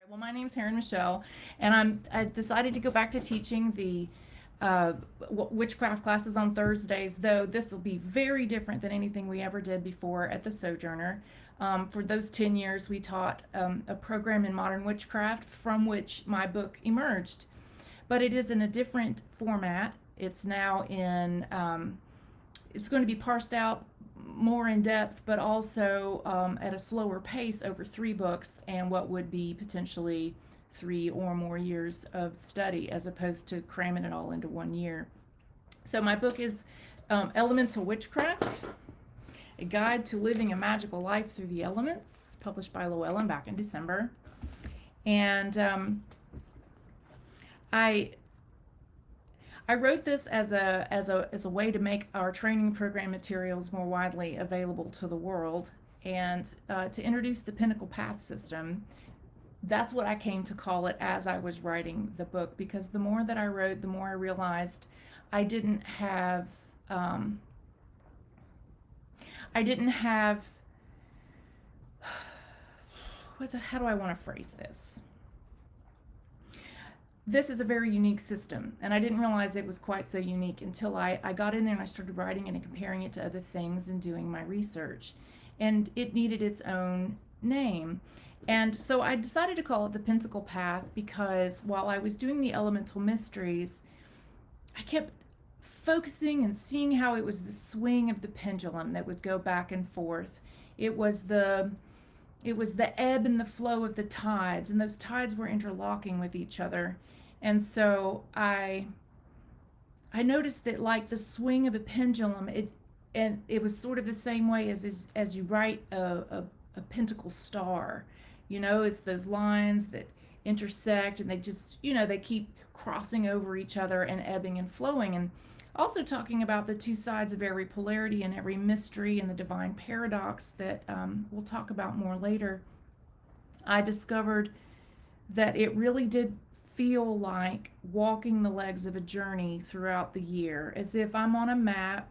Well, my name's Erin Michelle, and I decided to go back to teaching the witchcraft classes on Thursdays, though this will be very different than anything we ever did before at the Sojourner. For those 10 years, we taught a program in modern witchcraft from which my book emerged, but it is in a different format. It's now it's going to be parsed out more in depth, but also at a slower pace over 3 books and what would be potentially 3 or more years of study, as opposed to cramming it all into 1 year. So my book is Elemental Witchcraft, a guide to living a magical life through the elements, published by Llewellyn back in December. And I I wrote this as a way to make our training program materials more widely available to the world, and to introduce the Pentacle Path system. That's what I came to call it as I was writing the book, because the more that I wrote, the more I realized I didn't have um, I didn't have how do I want to phrase this? This is a very unique system, and I didn't realize it was quite so unique until I got in there and I started writing it and comparing it to other things and doing my research. And it needed its own name. And so I decided to call it the Pentacle Path, because while I was doing the elemental mysteries, I kept focusing and seeing how it was the swing of the pendulum that would go back and forth. It was the ebb and the flow of the tides, and those tides were interlocking with each other. And so I noticed that, like the swing of a pendulum, it was sort of the same way as you write a pentacle star. It's those lines that intersect, and they just, they keep crossing over each other and ebbing and flowing. And also talking about the two sides of every polarity and every mystery and the divine paradox that we'll talk about more later. I discovered that it really did feel like walking the legs of a journey throughout the year, as if I'm on a map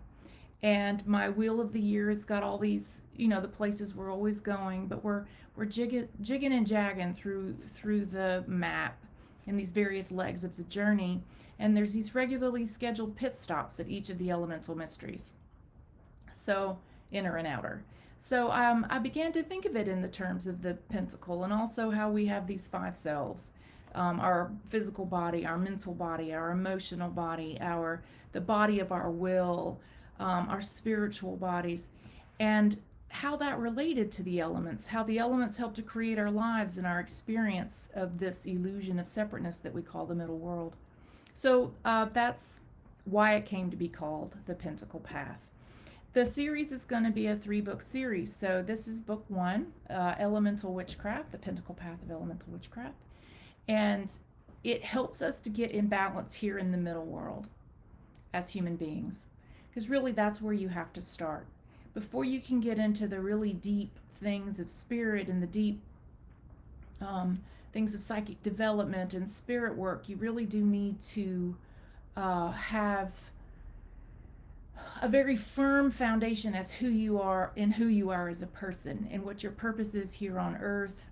and my wheel of the year has got all these, the places we're always going, but we're jigging and jagging through the map in these various legs of the journey. And there's these regularly scheduled pit stops at each of the elemental mysteries, so inner and outer. So I began to think of it in the terms of the pentacle, and also how we have these 5 selves: our physical body, our mental body, our emotional body, the body of our will, our spiritual bodies, and how that related to the elements, how the elements help to create our lives and our experience of this illusion of separateness that we call the middle world. So that's why it came to be called the Pentacle Path. The series is going to be a 3-book series. So this is book 1, Elemental Witchcraft, the Pentacle Path of Elemental Witchcraft. And it helps us to get in balance here in the middle world as human beings. Because really, that's where you have to start. Before you can get into the really deep things of spirit and the deep things of psychic development and spirit work, you really do need to have a very firm foundation as who you are and who you are as a person, and what your purpose is here on earth,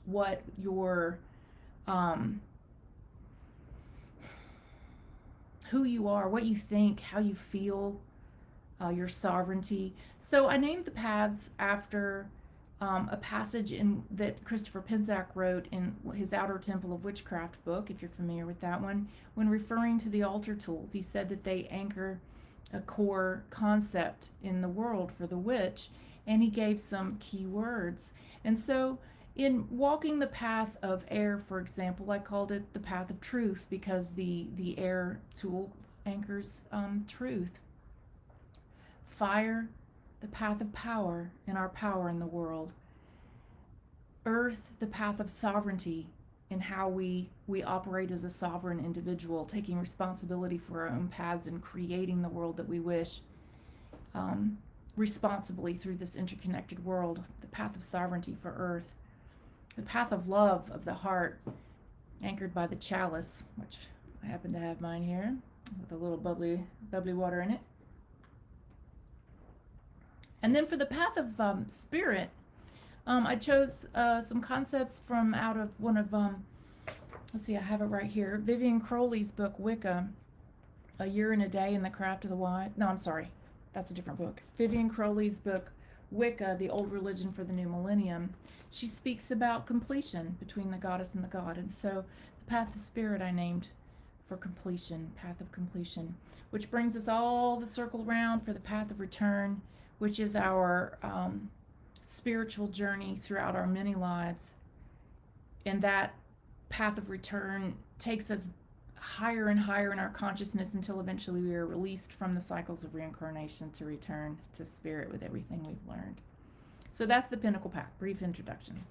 what your who you are, what you think, how you feel, your sovereignty. So I named the paths after a passage that Christopher Penczak wrote in his Outer Temple of Witchcraft book, if you're familiar with that one. When referring to the altar tools, he said that they anchor a core concept in the world for the witch, and he gave some key words. And so in walking the path of air, for example, I called it the path of truth, because the air tool anchors truth. Fire, the path of power and our power in the world. Earth, the path of sovereignty, and how we operate as a sovereign individual, taking responsibility for our own paths and creating the world that we wish responsibly through this interconnected world. The path of sovereignty for Earth. The path of love of the heart, anchored by the chalice, which I happen to have mine here with a little bubbly water in it. And then for the path of spirit, I chose some concepts from out of one of, let's see, I have it right here, Vivian Crowley's book, Wicca, A Year and a Day in the Craft of the Wise. No, I'm sorry. That's a different book. Vivian Crowley's book, Wicca, The Old Religion for the New Millennium. She speaks about completion between the goddess and the god. And so the path of spirit I named for completion, path of completion, which brings us all the circle around for the path of return, which is our spiritual journey throughout our many lives. And that path of return takes us higher and higher in our consciousness until eventually we are released from the cycles of reincarnation to return to spirit with everything we've learned. So that's the Pentacle Path, brief introduction.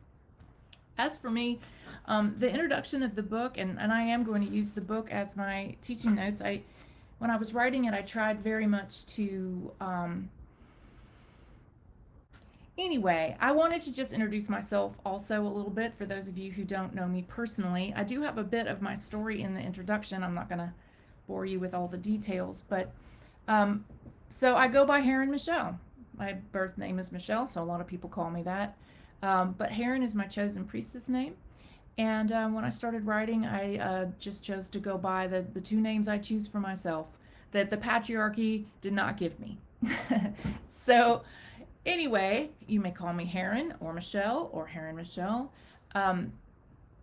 As for me, the introduction of the book, and I am going to use the book as my teaching notes. When I was writing it, I tried very much to anyway, I wanted to just introduce myself also a little bit for those of you who don't know me personally. I do have a bit of my story in the introduction. I'm not going to bore you with all the details, but so I go by Heron Michelle. My birth name is Michelle, so a lot of people call me that. But Heron is my chosen priestess name. And when I started writing, I just chose to go by the two names I choose for myself that the patriarchy did not give me. So anyway, you may call me Heron or Michelle or Heron Michelle.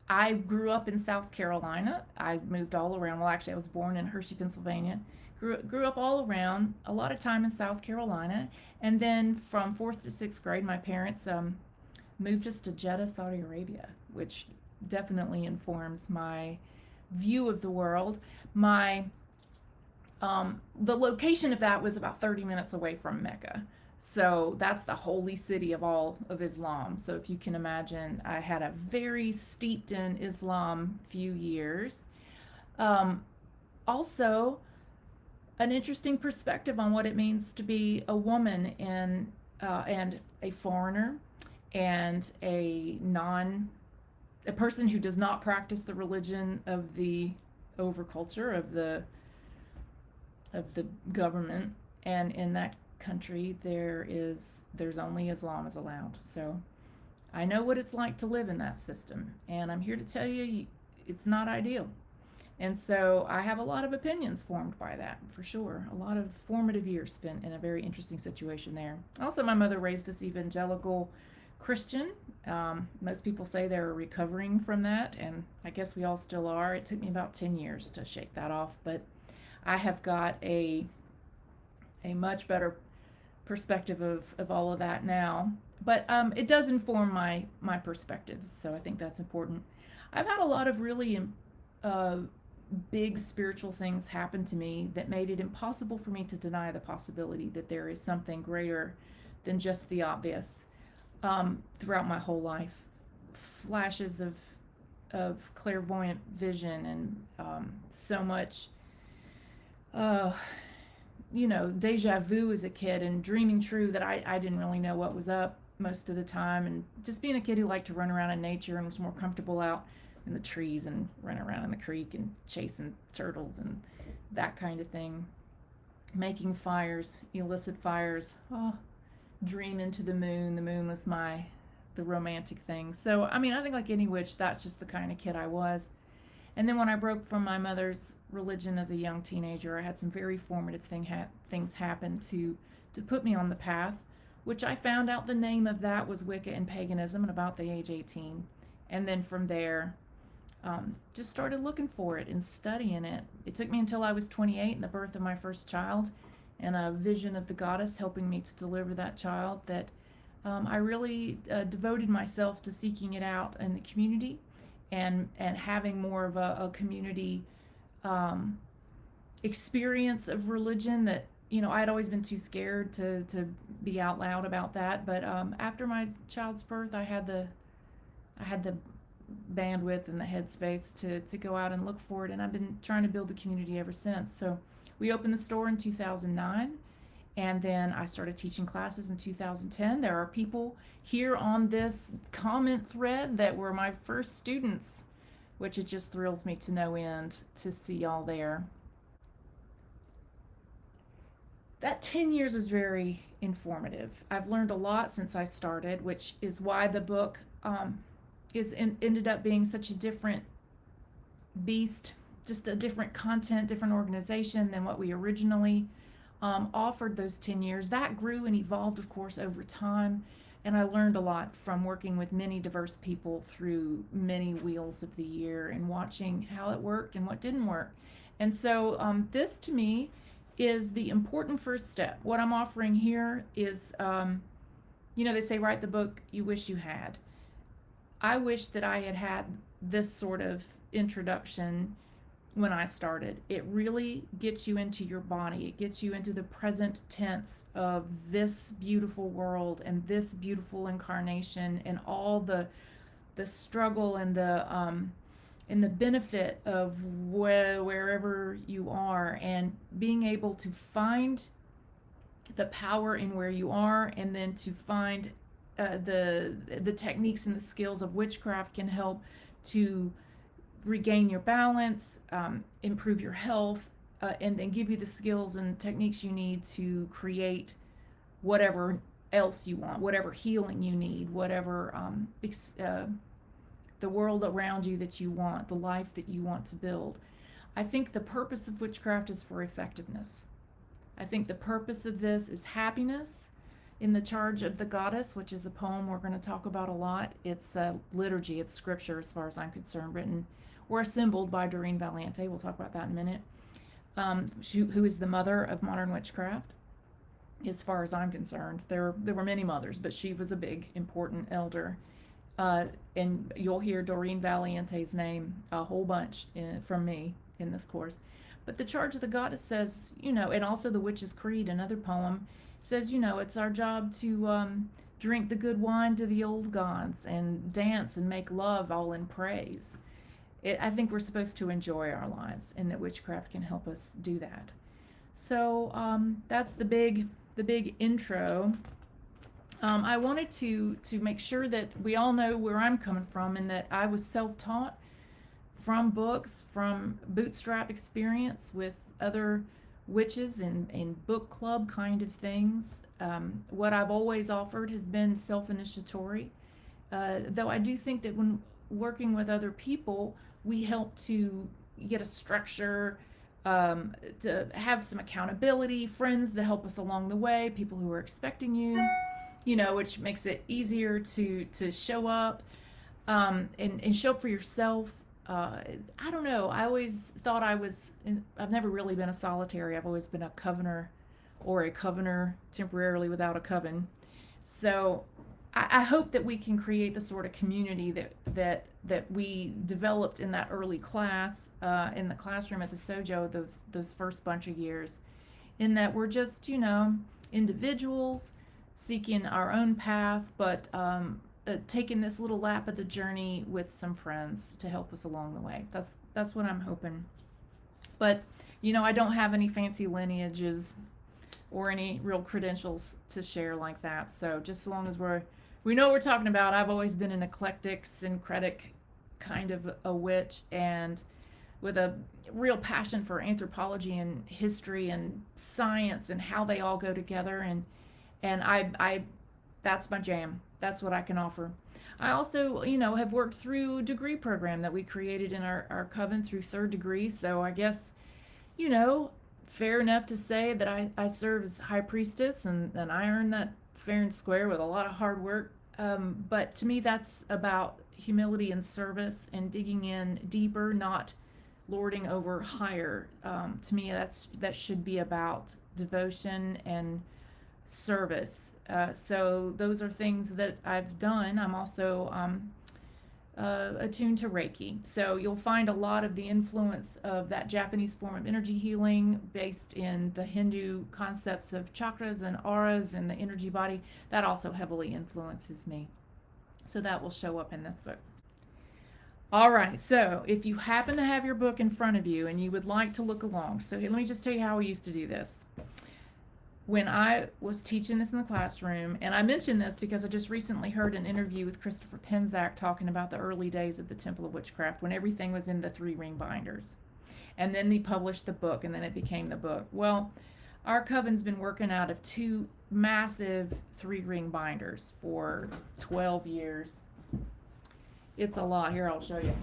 I grew up in South Carolina. I moved all around. Well, actually, I was born in Hershey, Pennsylvania. Grew up all around, a lot of time in South Carolina. And then from 4th to 6th grade, my parents moved us to Jeddah, Saudi Arabia, which definitely informs my view of the world. The location of that was about 30 minutes away from Mecca. So that's the holy city of all of Islam. So if you can imagine, I had a very steeped in Islam few years. Also, an interesting perspective on what it means to be a woman and a foreigner and a person who does not practice the religion of the overculture of the government. And in that country there's only Islam is allowed. So I know what it's like to live in that system, and I'm here to tell you it's not ideal. And so I have a lot of opinions formed by that, for sure. A lot of formative years spent in a very interesting situation there. Also, my mother raised us evangelical Christian. Most people say they're recovering from that, and I guess we all still are. It took me about 10 years to shake that off, but I have got a much better perspective of all of that now. But it does inform my perspectives, so I think that's important. I've had a lot of really big spiritual things happen to me that made it impossible for me to deny the possibility that there is something greater than just the obvious. Throughout my whole life, flashes of clairvoyant vision and so much deja vu as a kid, and dreaming true that I didn't really know what was up most of the time, and just being a kid who liked to run around in nature and was more comfortable out in the trees and running around in the creek and chasing turtles and that kind of thing. Making fires, illicit fires. Dream into the moon. The moon was the romantic thing. So, I mean, I think like any witch, that's just the kind of kid I was. And then when I broke from my mother's religion as a young teenager, I had some very formative things happen to put me on the path, which I found out the name of that was Wicca and paganism at about the age 18. And then from there, just started looking for it and studying it. It took me until I was 28 and the birth of my first child and a vision of the goddess helping me to deliver that child that I really devoted myself to seeking it out in the community and having more of a community experience of religion that, I'd always been too scared to be out loud about that. But after my child's birth, I had the bandwidth and the headspace to go out and look for it, and I've been trying to build the community ever since. So we opened the store in 2009, and then I started teaching classes in 2010. There are people here on this comment thread that were my first students, which it just thrills me to no end to see y'all there. that 10 years was very informative. I've learned a lot since I started, which is why the book ended up being such a different beast, just a different content, different organization than what we originally offered those 10 years. That grew and evolved, of course, over time. And I learned a lot from working with many diverse people through many wheels of the year and watching how it worked and what didn't work. And so this to me is the important first step. What I'm offering here is, they say write the book you wish you had. I wish that I had had this sort of introduction when I started. It really gets you into your body. It gets you into the present tense of this beautiful world and this beautiful incarnation and all the struggle and the benefit of wherever you are, and being able to find the power in where you are, and then to find the techniques and the skills of witchcraft can help to regain your balance, improve your health, and then give you the skills and techniques you need to create whatever else you want, whatever healing you need, whatever the world around you that you want, the life that you want to build. I think the purpose of witchcraft is for effectiveness. I think the purpose of this is happiness. In the Charge of the Goddess, which is a poem we're going to talk about a lot, it's liturgy, it's scripture as far as I'm concerned, written or assembled by Doreen Valiente. We'll talk about that in a minute. Who is the mother of modern witchcraft, as far as I'm concerned. There were many mothers, but she was a big, important elder. And you'll hear Doreen Valiente's name a whole bunch from me in this course. But the Charge of the Goddess says, and also the Witch's Creed, another poem, says, it's our job to drink the good wine to the old gods and dance and make love all in praise. I think we're supposed to enjoy our lives, and that witchcraft can help us do that. So that's the big intro. I wanted to make sure that we all know where I'm coming from, and that I was self-taught from books, from bootstrap experience with other witches and book club kind of things. What I've always offered has been self-initiatory, though I do think that when working with other people, we help to get a structure, to have some accountability, friends that help us along the way, people who are expecting you, which makes it easier to show up and show up for yourself. I don't know. I always thought I've never really been a solitary. I've always been a covener, or a covener temporarily without a coven. So I hope that we can create the sort of community that we developed in that early class, in the classroom at the Sojo, those first bunch of years, in that we're just, individuals seeking our own path, but taking this little lap of the journey with some friends to help us along the way. That's what I'm hoping. But I don't have any fancy lineages or any real credentials to share like that. So just as long as we know what we're talking about. I've always been an eclectic, syncretic kind of a witch, and with a real passion for anthropology and history and science and how they all go together, and I that's my jam. That's what I can offer. I also, have worked through a degree program that we created in our coven through 3rd degree. So I guess, fair enough to say that I serve as high priestess, and I earned that fair and square with a lot of hard work. But to me, that's about humility and service and digging in deeper, not lording over higher. To me, that should be about devotion and service. So those are things that I've done. I'm also attuned to Reiki. So you'll find a lot of the influence of that Japanese form of energy healing based in the Hindu concepts of chakras and auras and the energy body. That also heavily influences me. So that will show up in this book. All right, so if you happen to have your book in front of you and you would like to look along, so let me just tell you how we used to do this. When I was teaching this in the classroom, and I mention this because I just recently heard an interview with Christopher Penczak talking about the early days of the Temple of Witchcraft, when everything was in the 3-ring binders. And then they published the book, and then it became the book. Well, Our coven's been working out of 2 massive 3-ring binders for 12 years. It's a lot. Here, I'll show you.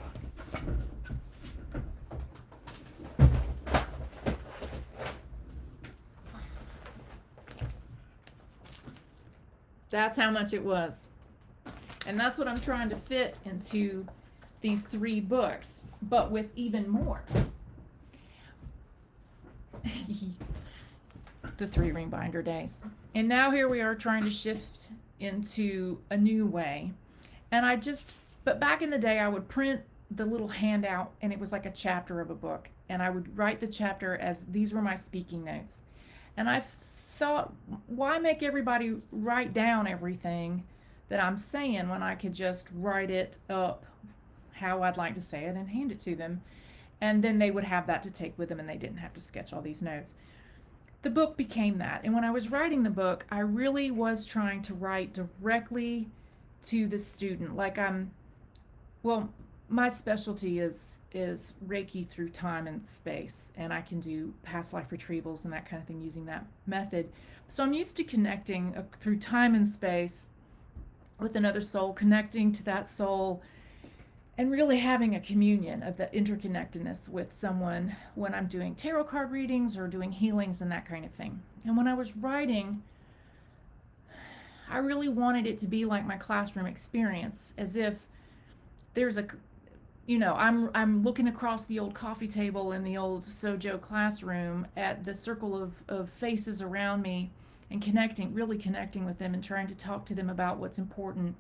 That's how much it was. And that's what I'm trying to fit into these 3 books, but with even more. The 3-ring binder days. And now here we are trying to shift into a new way. And but back in the day, I would print the little handout, and it was like a chapter of a book. And I would write the chapter as these were my speaking notes. And I thought, why make everybody write down everything that I'm saying when I could just write it up how I'd like to say it and hand it to them? And then they would have that to take with them, and they didn't have to sketch all these notes. The book became that. And when I was writing the book, I really was trying to write directly to the student. My specialty is Reiki through time and space, and I can do past life retrievals and that kind of thing using that method. So I'm used to connecting through time and space with another soul, connecting to that soul, and really having a communion of the interconnectedness with someone when I'm doing tarot card readings or doing healings and that kind of thing. And when I was writing, I really wanted it to be like my classroom experience, as if there's I'm looking across the old coffee table in the old Sojo classroom at the circle of faces around me and really connecting with them and trying to talk to them about what's important.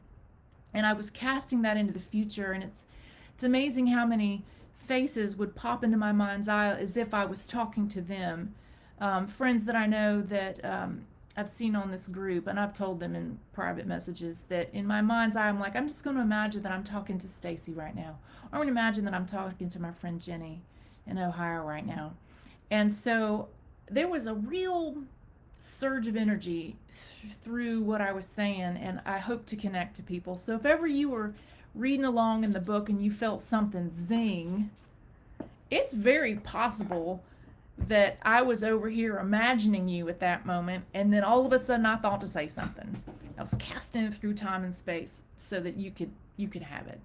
And I was casting that into the future, and it's amazing how many faces would pop into my mind's eye as if I was talking to them. Friends that I know that I've seen on this group, and I've told them in private messages that in my mind's eye, I'm like, I'm just going to imagine that I'm talking to Stacy right now. Or I'm going to imagine that I'm talking to my friend Jenny in Ohio right now. And so there was a real surge of energy through what I was saying, and I hope to connect to people. So if ever you were reading along in the book and you felt something zing, it's very possible that I was over here imagining you at that moment, and then all of a sudden I thought to say something. I was casting it through time and space so that you could have it.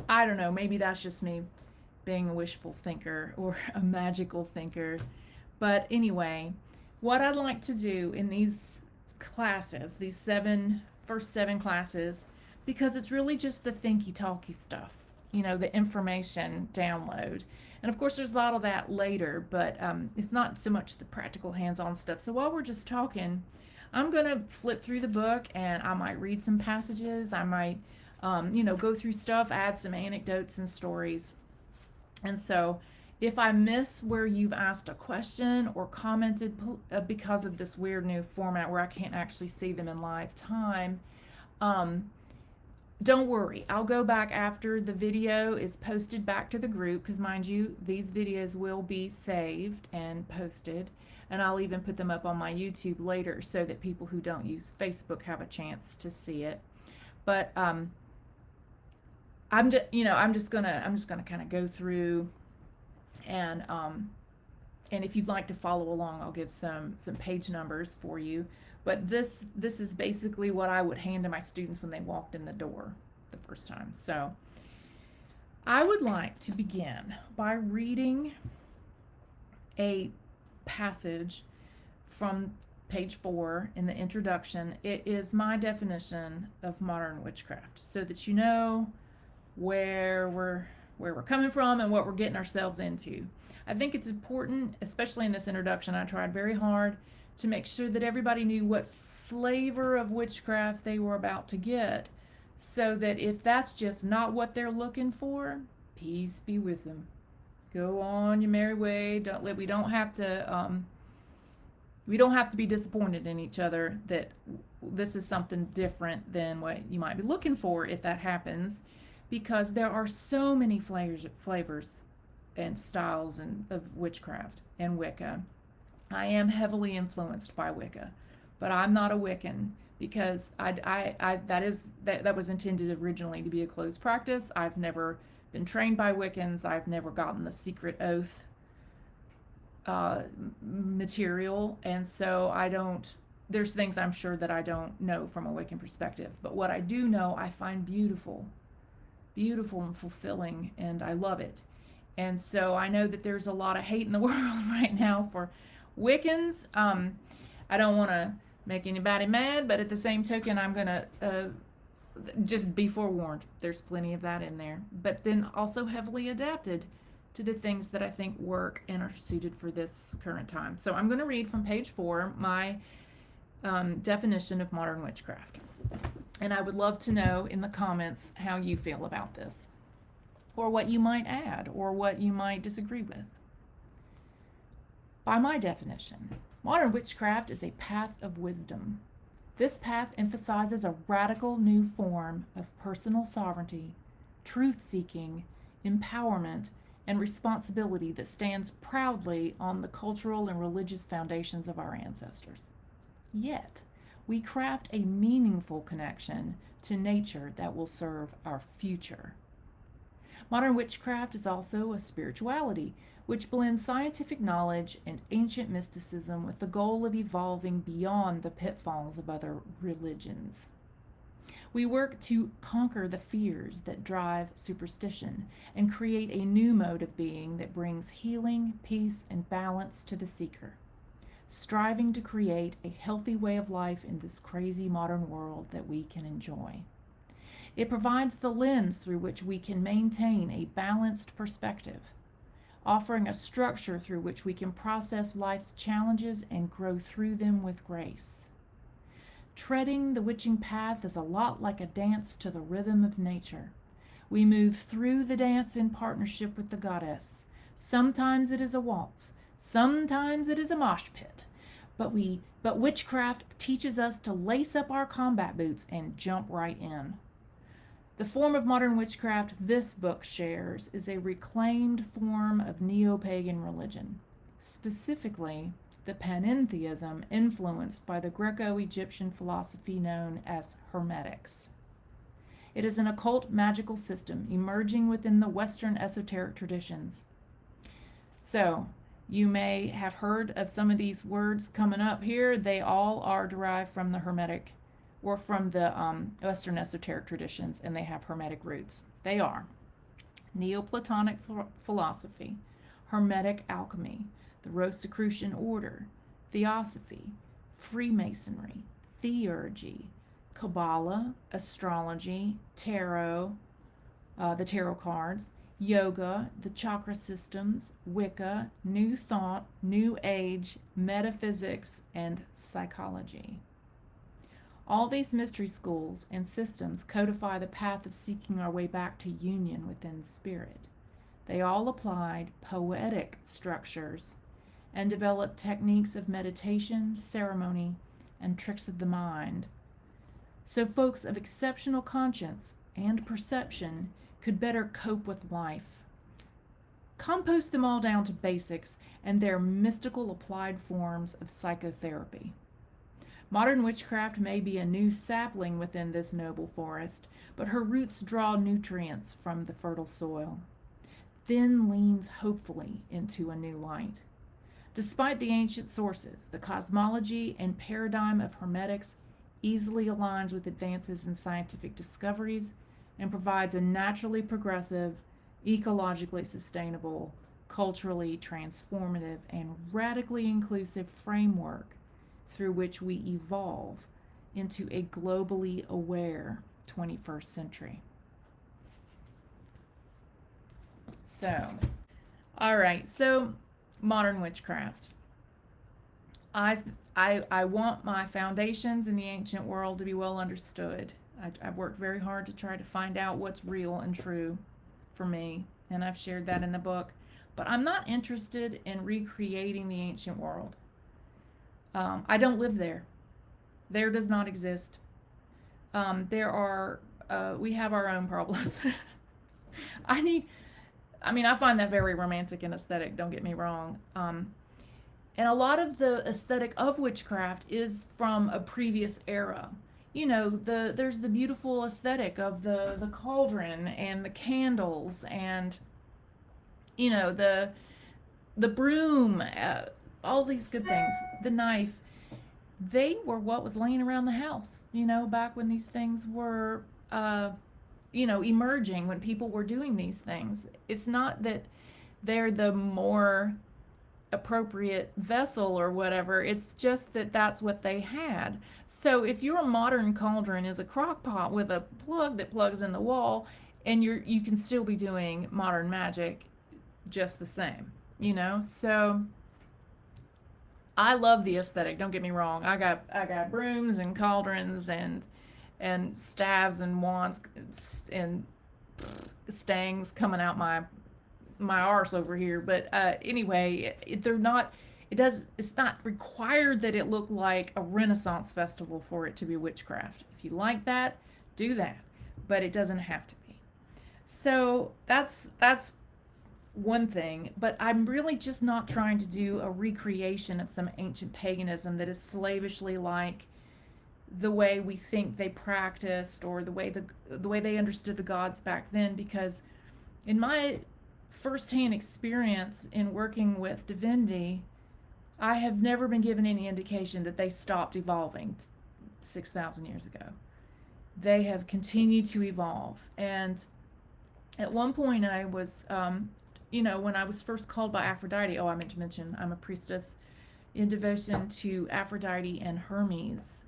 I don't know, maybe that's just me being a wishful thinker or a magical thinker. But anyway, what I'd like to do in these classes, these first 7 classes, because it's really just the thinky talky stuff, the information download. And of course there's a lot of that later, but it's not so much the practical hands-on stuff. So while we're just talking, I'm going to flip through the book, and I might read some passages. I might, go through stuff, add some anecdotes and stories. And so if I miss where you've asked a question or commented because of this weird new format where I can't actually see them in live time, don't worry. I'll go back after the video is posted back to the group, because mind you, these videos will be saved and posted, and I'll even put them up on my YouTube later so that people who don't use Facebook have a chance to see it. But I'm just gonna kind of go through, and if you'd like to follow along, I'll give some page numbers for you. But this is basically what I would hand to my students when they walked in the door the first time. So I would like to begin by reading a passage from page 4 in the introduction. It is my definition of modern witchcraft, so that you know where we're coming from and what we're getting ourselves into. I think it's important, especially in this introduction. I tried very hard to make sure that everybody knew what flavor of witchcraft they were about to get, so that if that's just not what they're looking for, peace be with them. Go on your merry way. We don't have to be disappointed in each other that this is something different than what you might be looking for if that happens, because there are so many flavors and styles of witchcraft and Wicca. I am heavily influenced by Wicca, but I'm not a Wiccan, because that was intended originally to be a closed practice. I've never been trained by Wiccans. I've never gotten the secret oath material, and so I don't. There's things I'm sure that I don't know from a Wiccan perspective, but what I do know, I find beautiful, beautiful and fulfilling, and I love it. And so I know that there's a lot of hate in the world right now for Wiccans. I don't want to make anybody mad, but at the same token, I'm going to just be forewarned. There's plenty of that in there, but then also heavily adapted to the things that I think work and are suited for this current time. So I'm going to read from page 4 my definition of modern witchcraft. And I would love to know in the comments how you feel about this, or what you might add, or what you might disagree with. By my definition, modern witchcraft is a path of wisdom. This path emphasizes a radical new form of personal sovereignty, truth-seeking, empowerment, and responsibility that stands proudly on the cultural and religious foundations of our ancestors. Yet, we craft a meaningful connection to nature that will serve our future. Modern witchcraft is also a spirituality which blends scientific knowledge and ancient mysticism with the goal of evolving beyond the pitfalls of other religions. We work to conquer the fears that drive superstition and create a new mode of being that brings healing, peace, and balance to the seeker, striving to create a healthy way of life in this crazy modern world that we can enjoy. It provides the lens through which we can maintain a balanced perspective, offering a structure through which we can process life's challenges and grow through them with grace. Treading the witching path is a lot like a dance to the rhythm of nature. We move through the dance in partnership with the goddess. Sometimes it is a waltz, sometimes it is a mosh pit, but witchcraft teaches us to lace up our combat boots and jump right in. The form of modern witchcraft this book shares is a reclaimed form of neo-pagan religion, specifically the panentheism influenced by the Greco-Egyptian philosophy known as Hermetics. It is an occult magical system emerging within the Western esoteric traditions. So, you may have heard of some of these words coming up here. They all are derived from the Hermetic or from the Western esoteric traditions, and they have Hermetic roots. They are Neoplatonic philosophy, Hermetic alchemy, the Rosicrucian order, Theosophy, Freemasonry, Theurgy, Kabbalah, astrology, tarot, the tarot cards, yoga, the chakra systems, Wicca, New Thought, New Age, metaphysics, and psychology. All these mystery schools and systems codify the path of seeking our way back to union within spirit. They all applied poetic structures and developed techniques of meditation, ceremony, and tricks of the mind, so folks of exceptional conscience and perception could better cope with life. Compost them all down to basics and their mystical applied forms of psychotherapy. Modern witchcraft may be a new sapling within this noble forest, but her roots draw nutrients from the fertile soil, then leans hopefully into a new light. Despite the ancient sources, the cosmology and paradigm of Hermetics easily aligns with advances in scientific discoveries and provides a naturally progressive, ecologically sustainable, culturally transformative, and radically inclusive framework through which we evolve into a globally aware 21st century. So, all right, so modern witchcraft. I want my foundations in the ancient world to be well understood. I've worked very hard to try to find out what's real and true for me, and I've shared that in the book. But I'm not interested in recreating the ancient world. I don't live there. There does not exist. We have our own problems. I find that very romantic and aesthetic, don't get me wrong. And a lot of the aesthetic of witchcraft is from a previous era. You know, there's the beautiful aesthetic of the cauldron and the candles and, you know, the broom, all these good things, the knife, they were what was laying around the house, back when these things were, emerging, when people were doing these things. It's not that they're the more appropriate vessel or whatever. It's just that that's what they had. So if your modern cauldron is a crock pot with a plug that plugs in the wall, and you can still be doing modern magic just the same, So I love the aesthetic. Don't get me wrong. I got brooms and cauldrons and staves and wands and stangs coming out my arse over here. But anyway, they're not. It's not required that it look like a Renaissance festival for it to be witchcraft. If you like that, do that, but it doesn't have to be. So that's one thing, but I'm really just not trying to do a recreation of some ancient paganism that is slavishly like the way we think they practiced, or the way they understood the gods back then, because in my firsthand experience in working with divinity, I have never been given any indication that they stopped evolving 6,000 years ago. They have continued to evolve. And at one point I was, when I was first called by Aphrodite, I meant to mention I'm a priestess in devotion to Aphrodite and Hermes,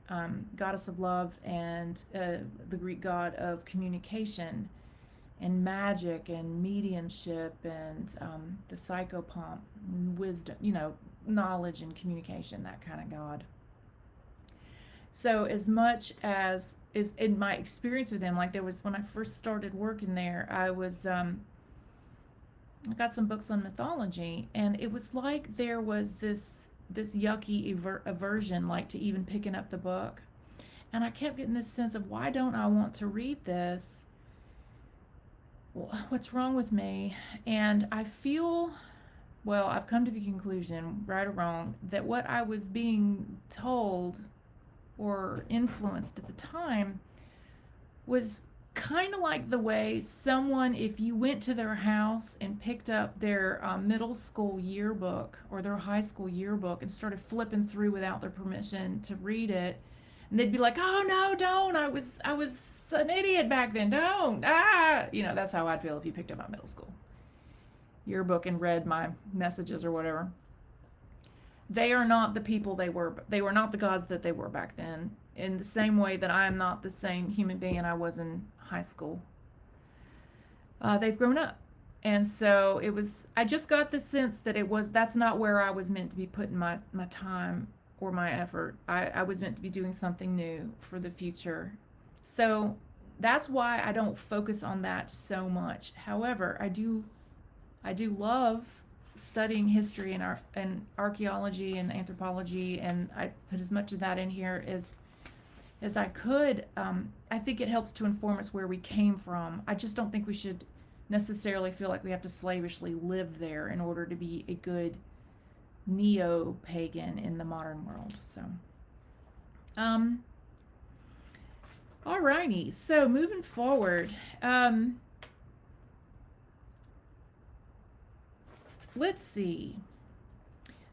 goddess of love, and the Greek god of communication and magic and mediumship, and the psychopomp, wisdom, knowledge and communication, that kind of god. So as much as is in my experience with them, like there was when I first started working there, I got some books on mythology, and it was like there was this yucky aversion, like, to even picking up the book. And I kept getting this sense of, why don't I want to read this? What's wrong with me? And I feel, well, I've come to the conclusion, right or wrong, that what I was being told or influenced at the time was kind of like the way someone, if you went to their house and picked up their middle school yearbook or their high school yearbook and started flipping through without their permission to read it, and they'd be like, "Oh no, don't! I was an idiot back then. Don't! That's how I'd feel if you picked up my middle school yearbook and read my messages or whatever. They are not the people they were. They were not the gods that they were back then. In the same way that I am not the same human being I was in high school. They've grown up, and so it was. I just got the sense that that's not where I was meant to be putting my time or my effort. I was meant to be doing something new for the future. So that's why I don't focus on that so much. However, I do love studying history and archaeology and anthropology, and I put as much of that in here as I could. I think it helps to inform us where we came from. I just don't think we should necessarily feel like we have to slavishly live there in order to be a good neo-pagan in the modern world. So, alrighty. So moving forward, let's see.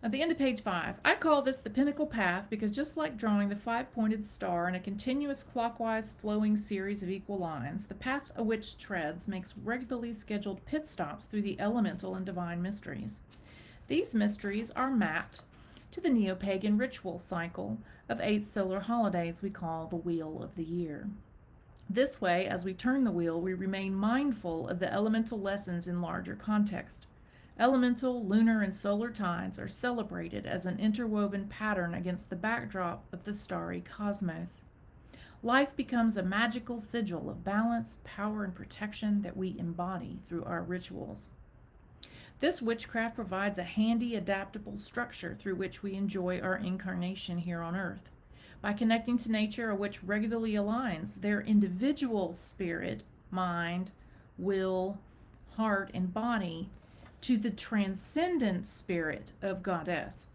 At the end of page 5, I call this the Pentacle Path because, just like drawing the 5-pointed star in a continuous clockwise flowing series of equal lines, the path a witch treads makes regularly scheduled pit stops through the elemental and divine mysteries. These mysteries are mapped to the neo-pagan ritual cycle of 8 solar holidays we call the Wheel of the Year. This way, as we turn the wheel, we remain mindful of the elemental lessons in larger context. Elemental, lunar, and solar tides are celebrated as an interwoven pattern against the backdrop of the starry cosmos. Life becomes a magical sigil of balance, power, and protection that we embody through our rituals. This witchcraft provides a handy, adaptable structure through which we enjoy our incarnation here on Earth. By connecting to nature, a witch regularly aligns their individual spirit, mind, will, heart, and body to the transcendent spirit of Goddess.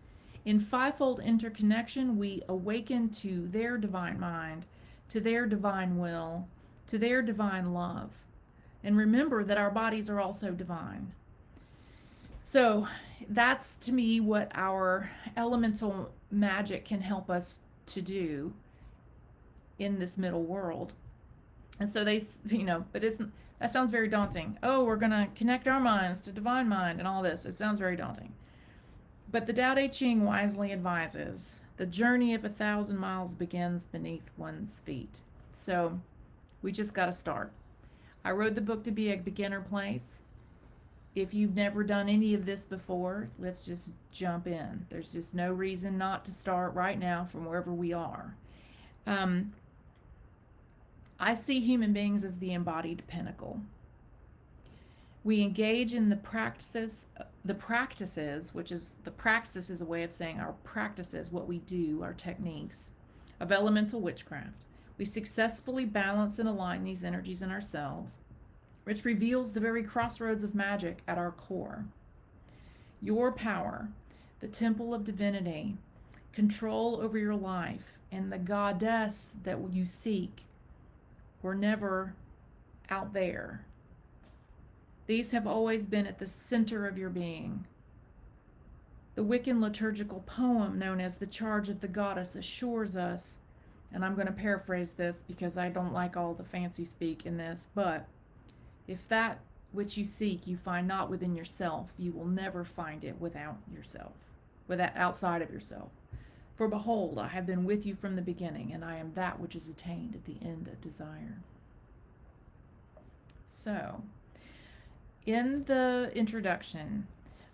In fivefold interconnection, we awaken to their divine mind, to their divine will, to their divine love. And remember that our bodies are also divine. So that's to me what our elemental magic can help us to do in this middle world. And so they, but it's that sounds very daunting. Oh, we're going to connect our minds to divine mind and all this. It sounds very daunting. But the Tao Te Ching wisely advises the journey of 1,000 miles begins beneath one's feet. So we just got to start. I wrote the book to be a beginner place. If you've never done any of this before, let's just jump in. There's just no reason not to start right now from wherever we are. I see human beings as the embodied pinnacle. We engage in the practices, which is the praxis is a way of saying our practices, what we do, our techniques of elemental witchcraft. We successfully balance and align these energies in ourselves, which reveals the very crossroads of magic at our core. Your power, the temple of divinity, control over your life, and the goddess that you seek were never out there. These have always been at the center of your being. The Wiccan liturgical poem known as The Charge of the Goddess assures us, and I'm going to paraphrase this because I don't like all the fancy speak in this, but if that which you seek you find not within yourself, you will never find it without yourself, outside of yourself. For behold, I have been with you from the beginning, and I am that which is attained at the end of desire. So, in the introduction,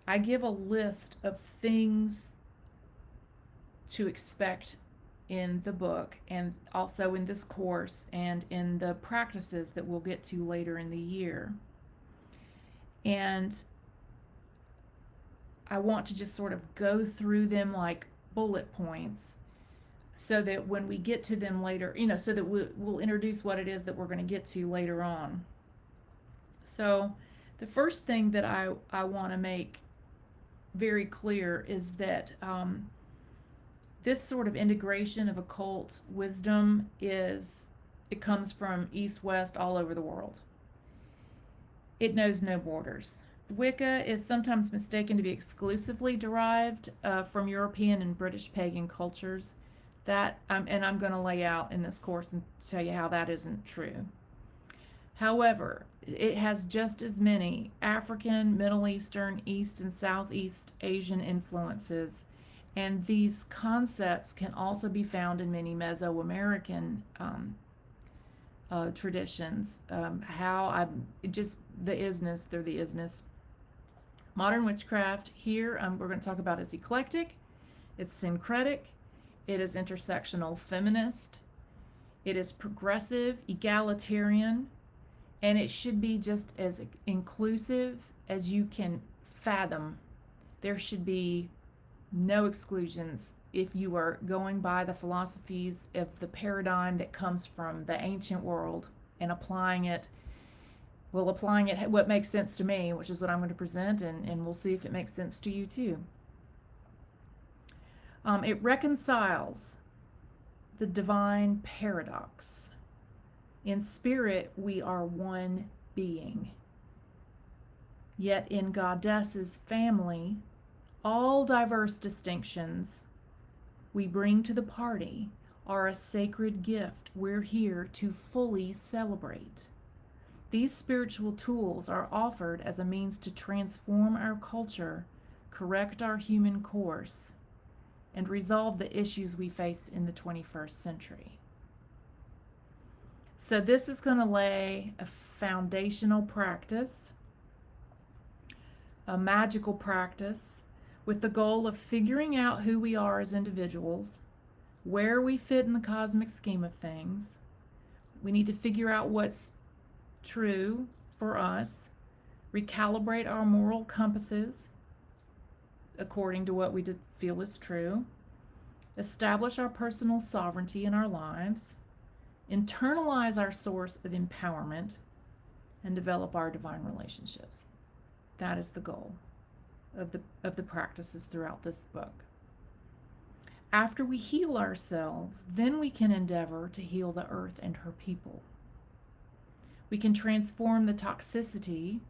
I give a list of things to expect in the book, and also in this course, and in the practices that we'll get to later in the year. And I want to just sort of go through them like bullet points so that when we get to them later, so that we'll introduce what it is that we're going to get to later on. So the first thing that I want to make very clear is that this sort of integration of occult wisdom it comes from East, West, all over the world. It knows no borders. Wicca is sometimes mistaken to be exclusively derived from European and British pagan cultures. And I'm going to lay out in this course and tell you how that isn't true. However, it has just as many African, Middle Eastern, East and Southeast Asian influences, and these concepts can also be found in many Mesoamerican traditions. The Is-ness, they're the Is-ness. Modern witchcraft here we're going to talk about is eclectic, it's syncretic, it is intersectional feminist, it is progressive, egalitarian, and it should be just as inclusive as you can fathom. There should be no exclusions if you are going by the philosophies of the paradigm that comes from the ancient world and applying it what makes sense to me, which is what I'm going to present, and we'll see if it makes sense to you too. It reconciles the divine paradox. In spirit, we are one being. Yet in Goddess's family, all diverse distinctions we bring to the party are a sacred gift we're here to fully celebrate. These spiritual tools are offered as a means to transform our culture, correct our human course, and resolve the issues we face in the 21st century. So this is going to lay a foundational practice, a magical practice, with the goal of figuring out who we are as individuals, where we fit in the cosmic scheme of things. We need to figure out what's true for us, recalibrate our moral compasses according to what we feel is true, establish our personal sovereignty in our lives, internalize our source of empowerment, and develop our divine relationships. That is the goal of the practices throughout this book. After we heal ourselves, then we can endeavor to heal the earth and her people. We can transform the toxicity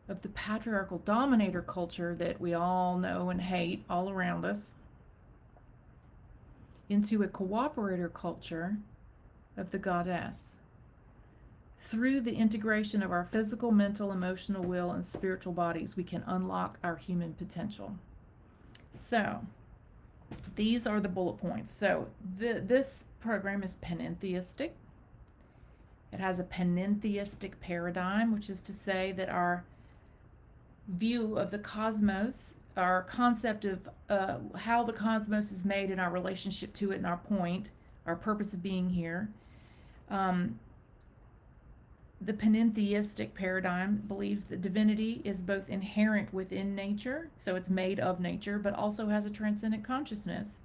of the patriarchal dominator culture that we all know and hate all around us into a cooperator culture of the goddess. Through the integration of our physical, mental, emotional, will, and spiritual bodies, we can unlock our human potential. So, these are the bullet points. So, this program is panentheistic. It has a panentheistic paradigm, which is to say that our view of the cosmos, our concept of how the cosmos is made and our relationship to it and our point, our purpose of being here. The panentheistic paradigm believes that divinity is both inherent within nature, so it's made of nature, but also has a transcendent consciousness,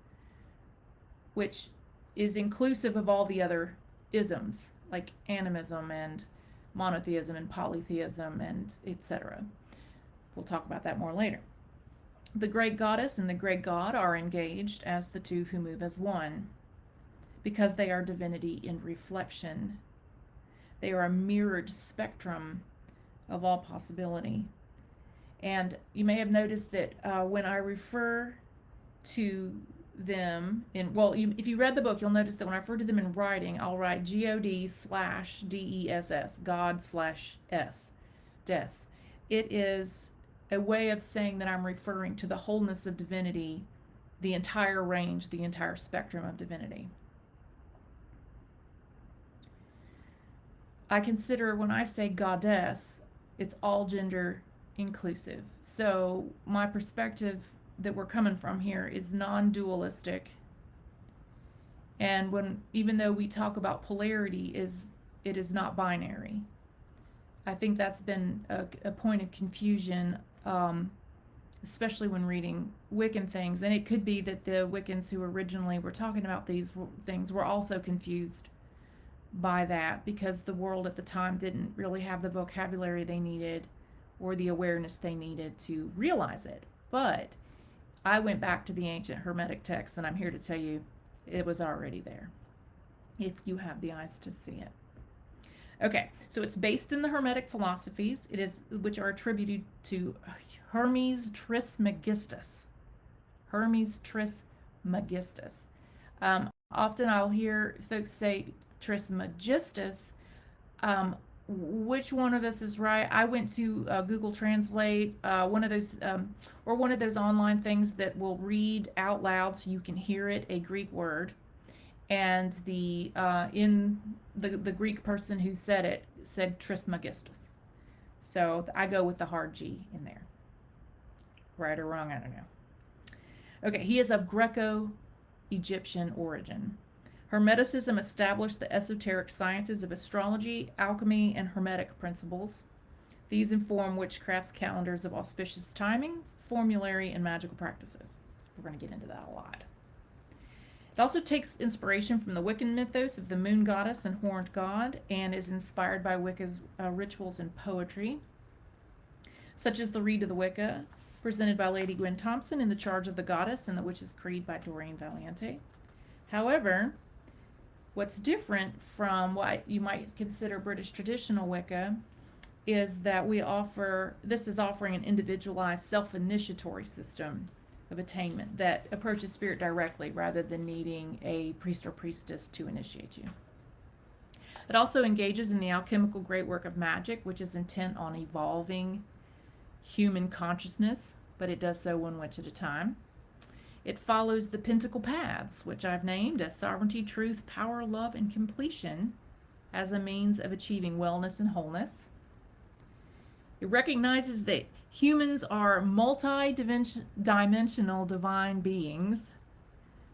which is inclusive of all the other isms, like animism and monotheism and polytheism and etc. We'll talk about that more later. The great goddess and the great god are engaged as the two who move as one, because they are divinity in reflection. They are a mirrored spectrum of all possibility. And you may have noticed that when I refer to them if you read the book, you'll notice that when I refer to them in writing, I'll write God/DESS, God/S, des. It is a way of saying that I'm referring to the wholeness of divinity, the entire range, the entire spectrum of divinity. I consider when I say goddess, it's all gender inclusive. So my perspective that we're coming from here is non-dualistic. And even though we talk about polarity, it is not binary. I think that's been a point of confusion, especially when reading Wiccan things. And it could be that the Wiccans who originally were talking about these things were also confused by that, because the world at the time didn't really have the vocabulary they needed or the awareness they needed to realize it. But I went back to the ancient Hermetic texts, and I'm here to tell you it was already there, if you have the eyes to see it. Okay, so it's based in the Hermetic philosophies, which are attributed to Hermes Trismegistus. Hermes Trismegistus. Often I'll hear folks say Trismegistus. Which one of us is right? I went to Google Translate, one of those online things that will read out loud so you can hear it, a Greek word, and the Greek person who said it said Trismegistus. So I go with the hard G in there. Right or wrong, I don't know. Okay, he is of Greco-Egyptian origin. Hermeticism established the esoteric sciences of astrology, alchemy, and Hermetic principles. These inform witchcraft's calendars of auspicious timing, formulary, and magical practices. We're going to get into that a lot. It also takes inspiration from the Wiccan mythos of the moon goddess and horned god, and is inspired by Wicca's rituals and poetry, such as the Rede of the Wicca, presented by Lady Gwen Thompson in The Charge of the Goddess and the Witch's Creed by Doreen Valiente. However, what's different from what you might consider British traditional Wicca is that this is offering an individualized self-initiatory system of attainment that approaches spirit directly rather than needing a priest or priestess to initiate you. It also engages in the alchemical great work of magic, which is intent on evolving human consciousness, but it does so one witch at a time. It follows the Pentacle Paths, which I've named as sovereignty, truth, power, love, and completion, as a means of achieving wellness and wholeness. It recognizes that humans are multi-dimensional divine beings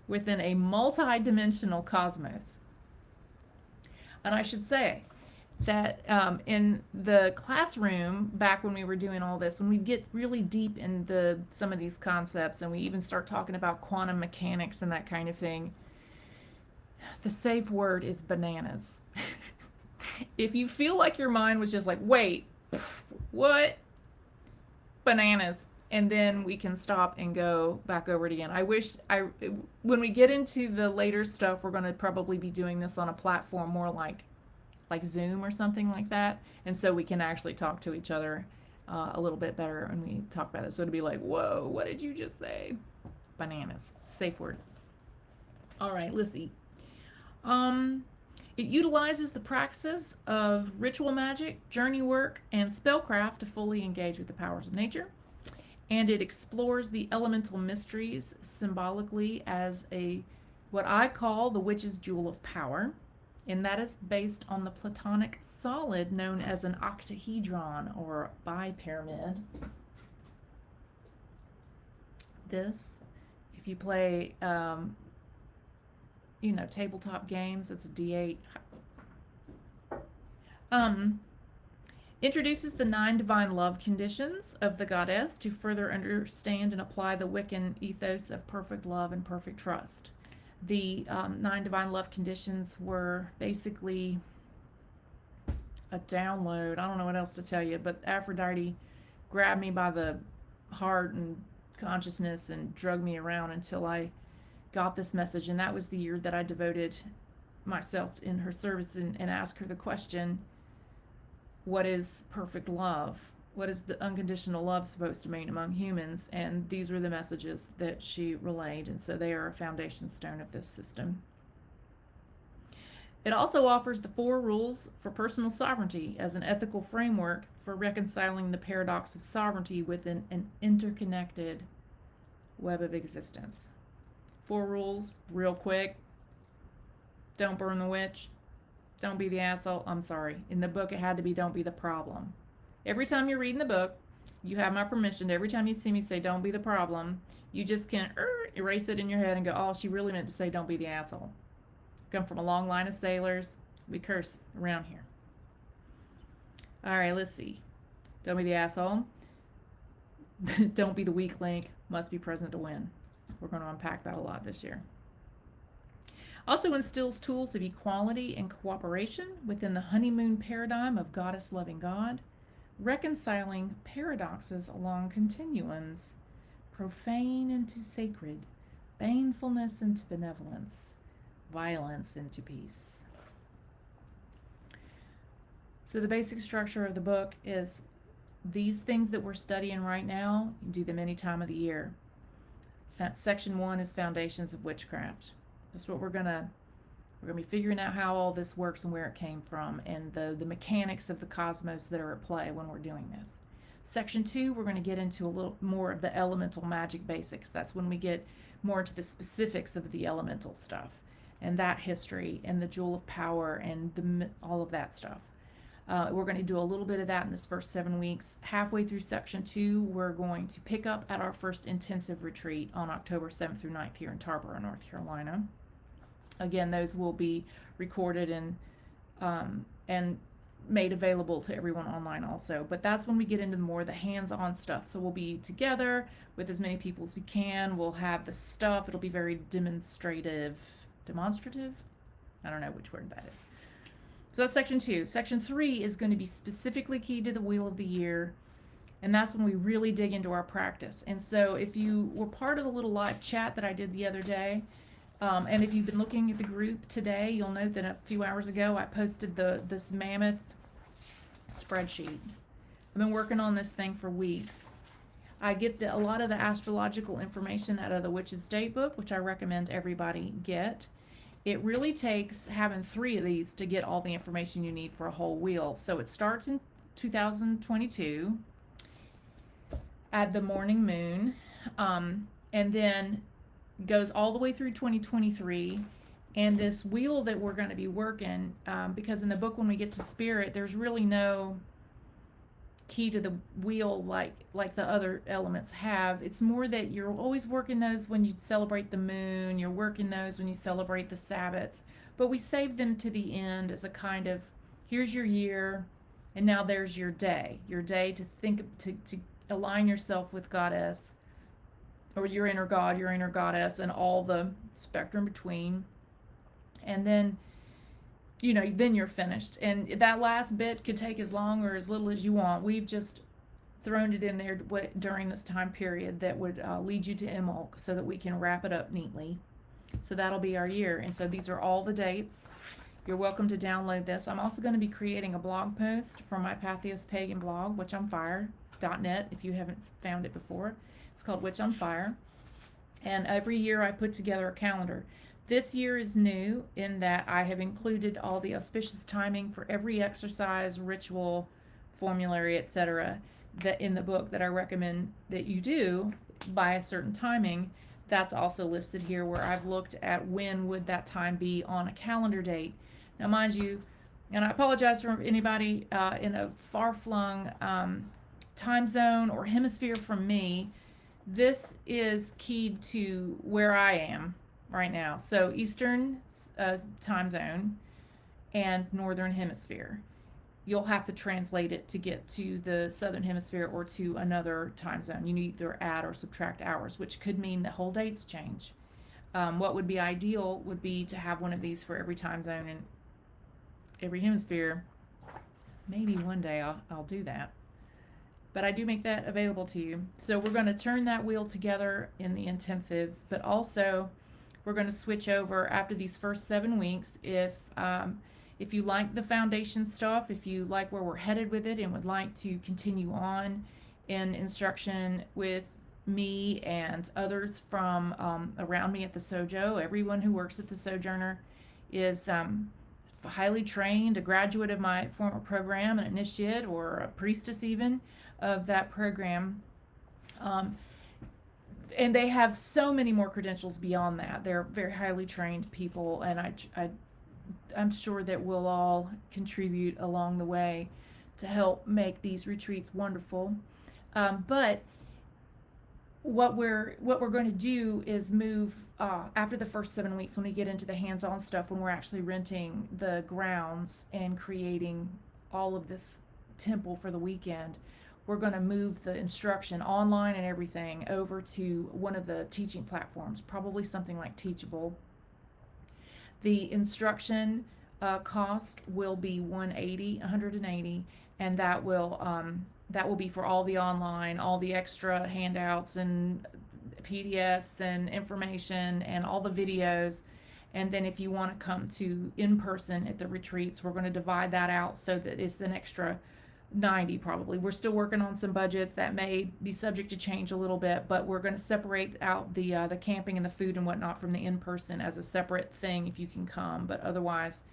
within a multi-dimensional cosmos. And I should say that in the classroom, back when we were doing all this, when we get really deep in some of these concepts, and we even start talking about quantum mechanics and that kind of thing, the safe word is bananas. If you feel like your mind was just like, wait, what? Bananas. And then we can stop and go back over it again. When we get into the later stuff, we're going to probably be doing this on a platform more like Zoom or something like that. And so we can actually talk to each other a little bit better when we talk about it. So it'll be like, whoa, what did you just say? Bananas. Safe word. All right, let's see. It utilizes the praxis of ritual magic, journey work, and spellcraft to fully engage with the powers of nature. And it explores the elemental mysteries symbolically as what I call the witch's jewel of power. And that is based on the Platonic solid known as an octahedron or bipyramid. This, if you play, tabletop games, it's a D8. Introduces the 9 divine love conditions of the goddess to further understand and apply the Wiccan ethos of perfect love and perfect trust. The 9 divine love conditions were basically a download. I don't know what else to tell you, but Aphrodite grabbed me by the heart and consciousness and drug me around until I got this message. And that was the year that I devoted myself in her service and asked her the question, what is perfect love? What is the unconditional love supposed to mean among humans? And these were the messages that she relayed, and so they are a foundation stone of this system. It also offers the 4 rules for personal sovereignty as an ethical framework for reconciling the paradox of sovereignty within an interconnected web of existence. 4 rules, real quick. Don't burn the witch. Don't be the asshole. I'm sorry. In the book, it had to be don't be the problem. Every time you're reading the book, you have my permission. Every time you see me say don't be the problem, you just can erase it in your head and go, oh, she really meant to say don't be the asshole. Come from a long line of sailors. We curse around here. All right, let's see. Don't be the asshole. Don't be the weak link. Must be present to win. We're going to unpack that a lot this year. Also instills tools of equality and cooperation within the honeymoon paradigm of goddess-loving God, reconciling paradoxes along continuums, profane into sacred, banefulness into benevolence, violence into peace. So the basic structure of the book is these things that we're studying right now, you do them any time of the year. Section 1 is Foundations of Witchcraft. That's what we're gonna be figuring out how all this works and where it came from and the mechanics of the cosmos that are at play when we're doing this. Section 2, we're going to get into a little more of the elemental magic basics. That's when we get more into the specifics of the elemental stuff and that history and the jewel of power and all of that stuff. We're going to do a little bit of that in this first 7 weeks. Halfway through Section 2, we're going to pick up at our first intensive retreat on October 7th through 9th here in Tarboro, North Carolina. Again, those will be recorded and made available to everyone online also. But that's when we get into more of the hands-on stuff. So we'll be together with as many people as we can. We'll have the stuff. It'll be very demonstrative? I don't know which word that is. So that's Section 2. Section 3 is going to be specifically key to the Wheel of the Year. And that's when we really dig into our practice. And so if you were part of the little live chat that I did the other day, and if you've been looking at the group today, you'll note that a few hours ago I posted this mammoth spreadsheet. I've been working on this thing for weeks. I get a lot of the astrological information out of the Witch's Date book, which I recommend everybody get. It really takes having 3 of these to get all the information you need for a whole wheel. So it starts in 2022 at the morning moon, and then goes all the way through 2023. And this wheel that we're going to be working, because in the book when we get to spirit, there's really no key to the wheel like the other elements have. It's more that you're always working those when you celebrate the moon, you're working those when you celebrate the Sabbats, but we save them to the end as a kind of, here's your year, and now there's your day to think, to align yourself with Goddess, or your inner God, your inner Goddess, and all the spectrum between. And then, then you're finished. And that last bit could take as long or as little as you want. We've just thrown it in there during this time period that would lead you to Imulk so that we can wrap it up neatly. So that'll be our year. And so these are all the dates. You're welcome to download this. I'm also going to be creating a blog post for my Patheos Pagan blog, which I'm fired .net if you haven't found it before. It's called Witch on Fire. And every year I put together a calendar. This year is new in that I have included all the auspicious timing for every exercise, ritual, formulary, etc. that in the book that I recommend that you do by a certain timing. That's also listed here, where I've looked at when would that time be on a calendar date. Now, mind you, and I apologize for anybody in a far-flung time zone or hemisphere from me, this is keyed to where I am right now. So Eastern time zone and Northern Hemisphere. You'll have to translate it to get to the Southern Hemisphere or to another time zone. You need either add or subtract hours, which could mean the whole dates change. What would be ideal would be to have one of these for every time zone and every hemisphere. Maybe one day I'll do that. But I do make that available to you. So we're going to turn that wheel together in the intensives, but also we're going to switch over after these first 7 weeks. If you like the foundation stuff, if you like where we're headed with it and would like to continue on in instruction with me and others from around me at the Sojo, everyone who works at the Sojourner is highly trained, a graduate of my former program, an initiate or a priestess even of that program. And they have so many more credentials beyond that. They're very highly trained people, and I'm sure that we'll all contribute along the way to help make these retreats wonderful. But what we're going to do is move after the first 7 weeks, when we get into the hands-on stuff, when we're actually renting the grounds and creating all of this temple for the weekend. We're going to move the instruction online and everything over to one of the teaching platforms, probably something like Teachable. The instruction cost will be $180, and that will be for all the online, all the extra handouts and PDFs and information and all the videos. And then if you want to come to in person at the retreats, we're going to divide that out so that it's an extra $90 probably. We're still working on some budgets that may be subject to change a little bit, but we're going to separate out the camping and the food and whatnot from the in-person as a separate thing if you can come. But otherwise,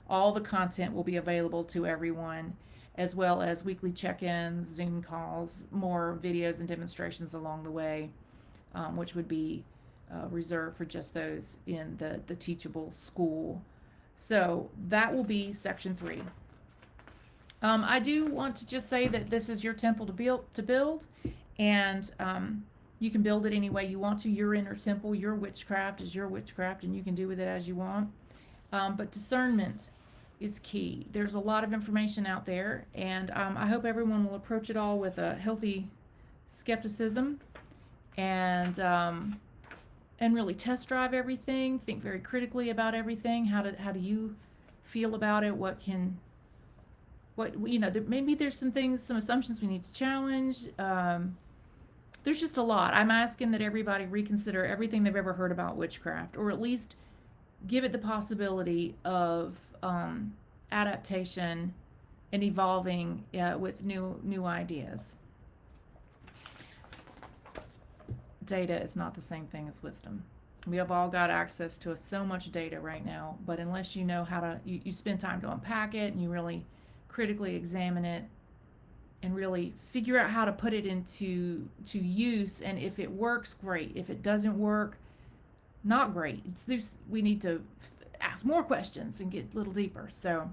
all the content will be available to everyone, as well as weekly check-ins, Zoom calls, more videos and demonstrations along the way, which would be reserved for just those in the Teachable school. So that will be section 3. I do want to just say that this is your temple to build, and you can build it any way you want to. Your inner temple, your witchcraft is your witchcraft, and you can do with it as you want. But discernment is key. There's a lot of information out there, and I hope everyone will approach it all with a healthy skepticism and really test drive everything. Think very critically about everything. How do you feel about it? Maybe there's some things, some assumptions we need to challenge. There's just a lot. I'm asking that everybody reconsider everything they've ever heard about witchcraft, or at least give it the possibility of adaptation and evolving with new ideas. Data is not the same thing as wisdom. We have all got access to so much data right now, but unless you know how to, you spend time to unpack it and you really critically examine it and really figure out how to put it into use, and if it works, great. If it doesn't work, not great. We need to ask more questions and get a little deeper. So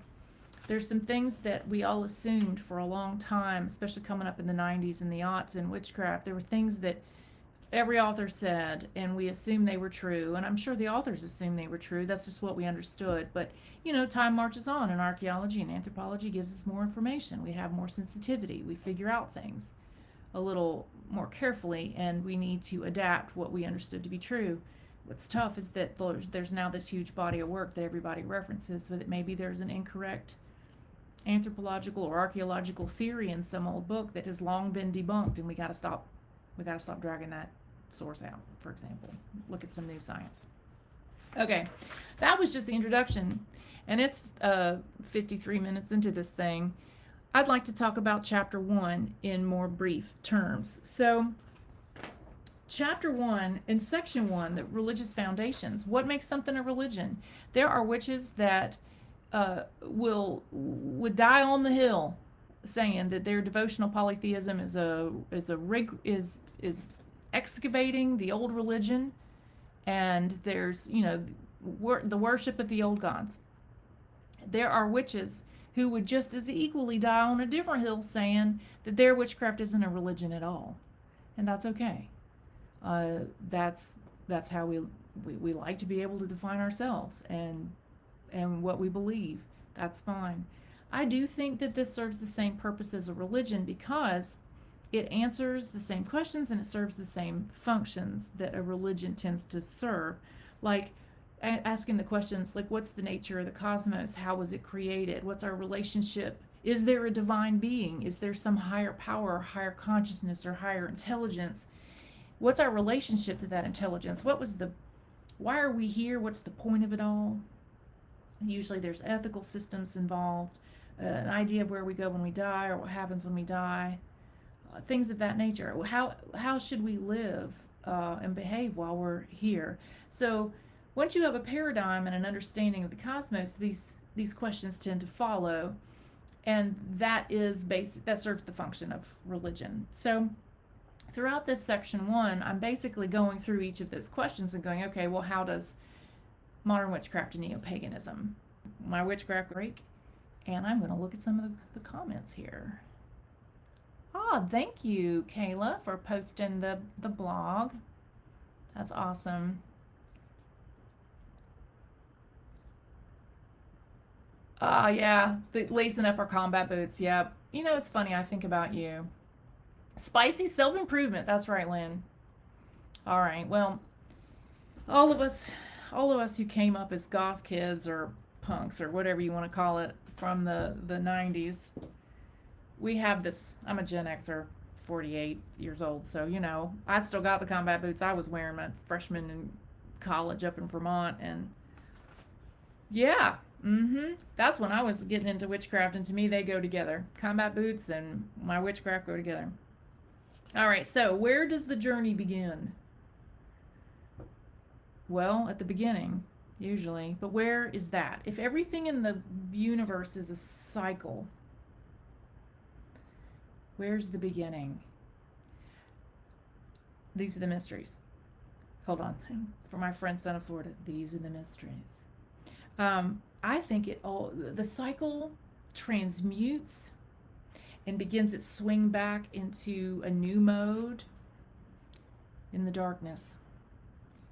there's some things that we all assumed for a long time, especially coming up in the 90s and the aughts in witchcraft. There were things that every author said, and we assumed they were true, and I'm sure the authors assumed they were true. That's just what we understood. But time marches on, and archaeology and anthropology gives us more information. We have more sensitivity. We figure out things a little more carefully, and we need to adapt what we understood to be true. What's tough is that there's now this huge body of work that everybody references, so that maybe there's an incorrect anthropological or archaeological theory in some old book that has long been debunked, and we got to stop dragging that source out. For example, look at some new science. Okay, that was just the introduction, and it's 53 minutes into this thing. I'd like to talk about chapter 1 in more brief terms. So, chapter 1 in section 1, the religious foundations. What makes something a religion? There are witches that would die on the hill saying that their devotional polytheism is excavating the old religion, and there's the worship of the old gods. There are witches who would just as equally die on a different hill saying that their witchcraft isn't a religion at all, and that's okay. That's how we like to be able to define ourselves and what we believe. That's fine. I do think that this serves the same purpose as a religion because it answers the same questions and it serves the same functions that a religion tends to serve, like asking the questions like, what's the nature of the cosmos? How was it created? What's our relationship? Is there a divine being? Is there some higher power or higher consciousness or higher intelligence? What's our relationship to that intelligence? Why are we here? What's the point of it all? Usually there's ethical systems involved, an idea of where we go when we die or what happens when we die, things of that nature. How should we live and behave while we're here? So once you have a paradigm and an understanding of the cosmos, these questions tend to follow, and that serves the function of religion. So throughout this section 1, I'm basically going through each of those questions and going, okay, well, how does modern witchcraft and neo-paganism, my witchcraft break? And I'm going to look at some of the comments here. Thank you, Kayla, for posting the blog. That's awesome. Yeah, lacing up our combat boots. Yep. It's funny. I think about you. Spicy self-improvement. That's right, Lynn. All right. Well, all of us who came up as goth kids or punks or whatever you want to call it from the 90s, we have this. I'm a Gen Xer, 48 years old, so I've still got the combat boots I was wearing my freshman in college up in Vermont, and yeah, that's when I was getting into witchcraft, and to me they go together. Combat boots and my witchcraft go together. All right, so where does the journey begin? Well, at the beginning, usually. But where is that? If everything in the universe is a cycle, where's the beginning? These are the mysteries. Hold on. For my friends down in Florida, these are the mysteries. I think the cycle transmutes and begins its swing back into a new mode in the darkness.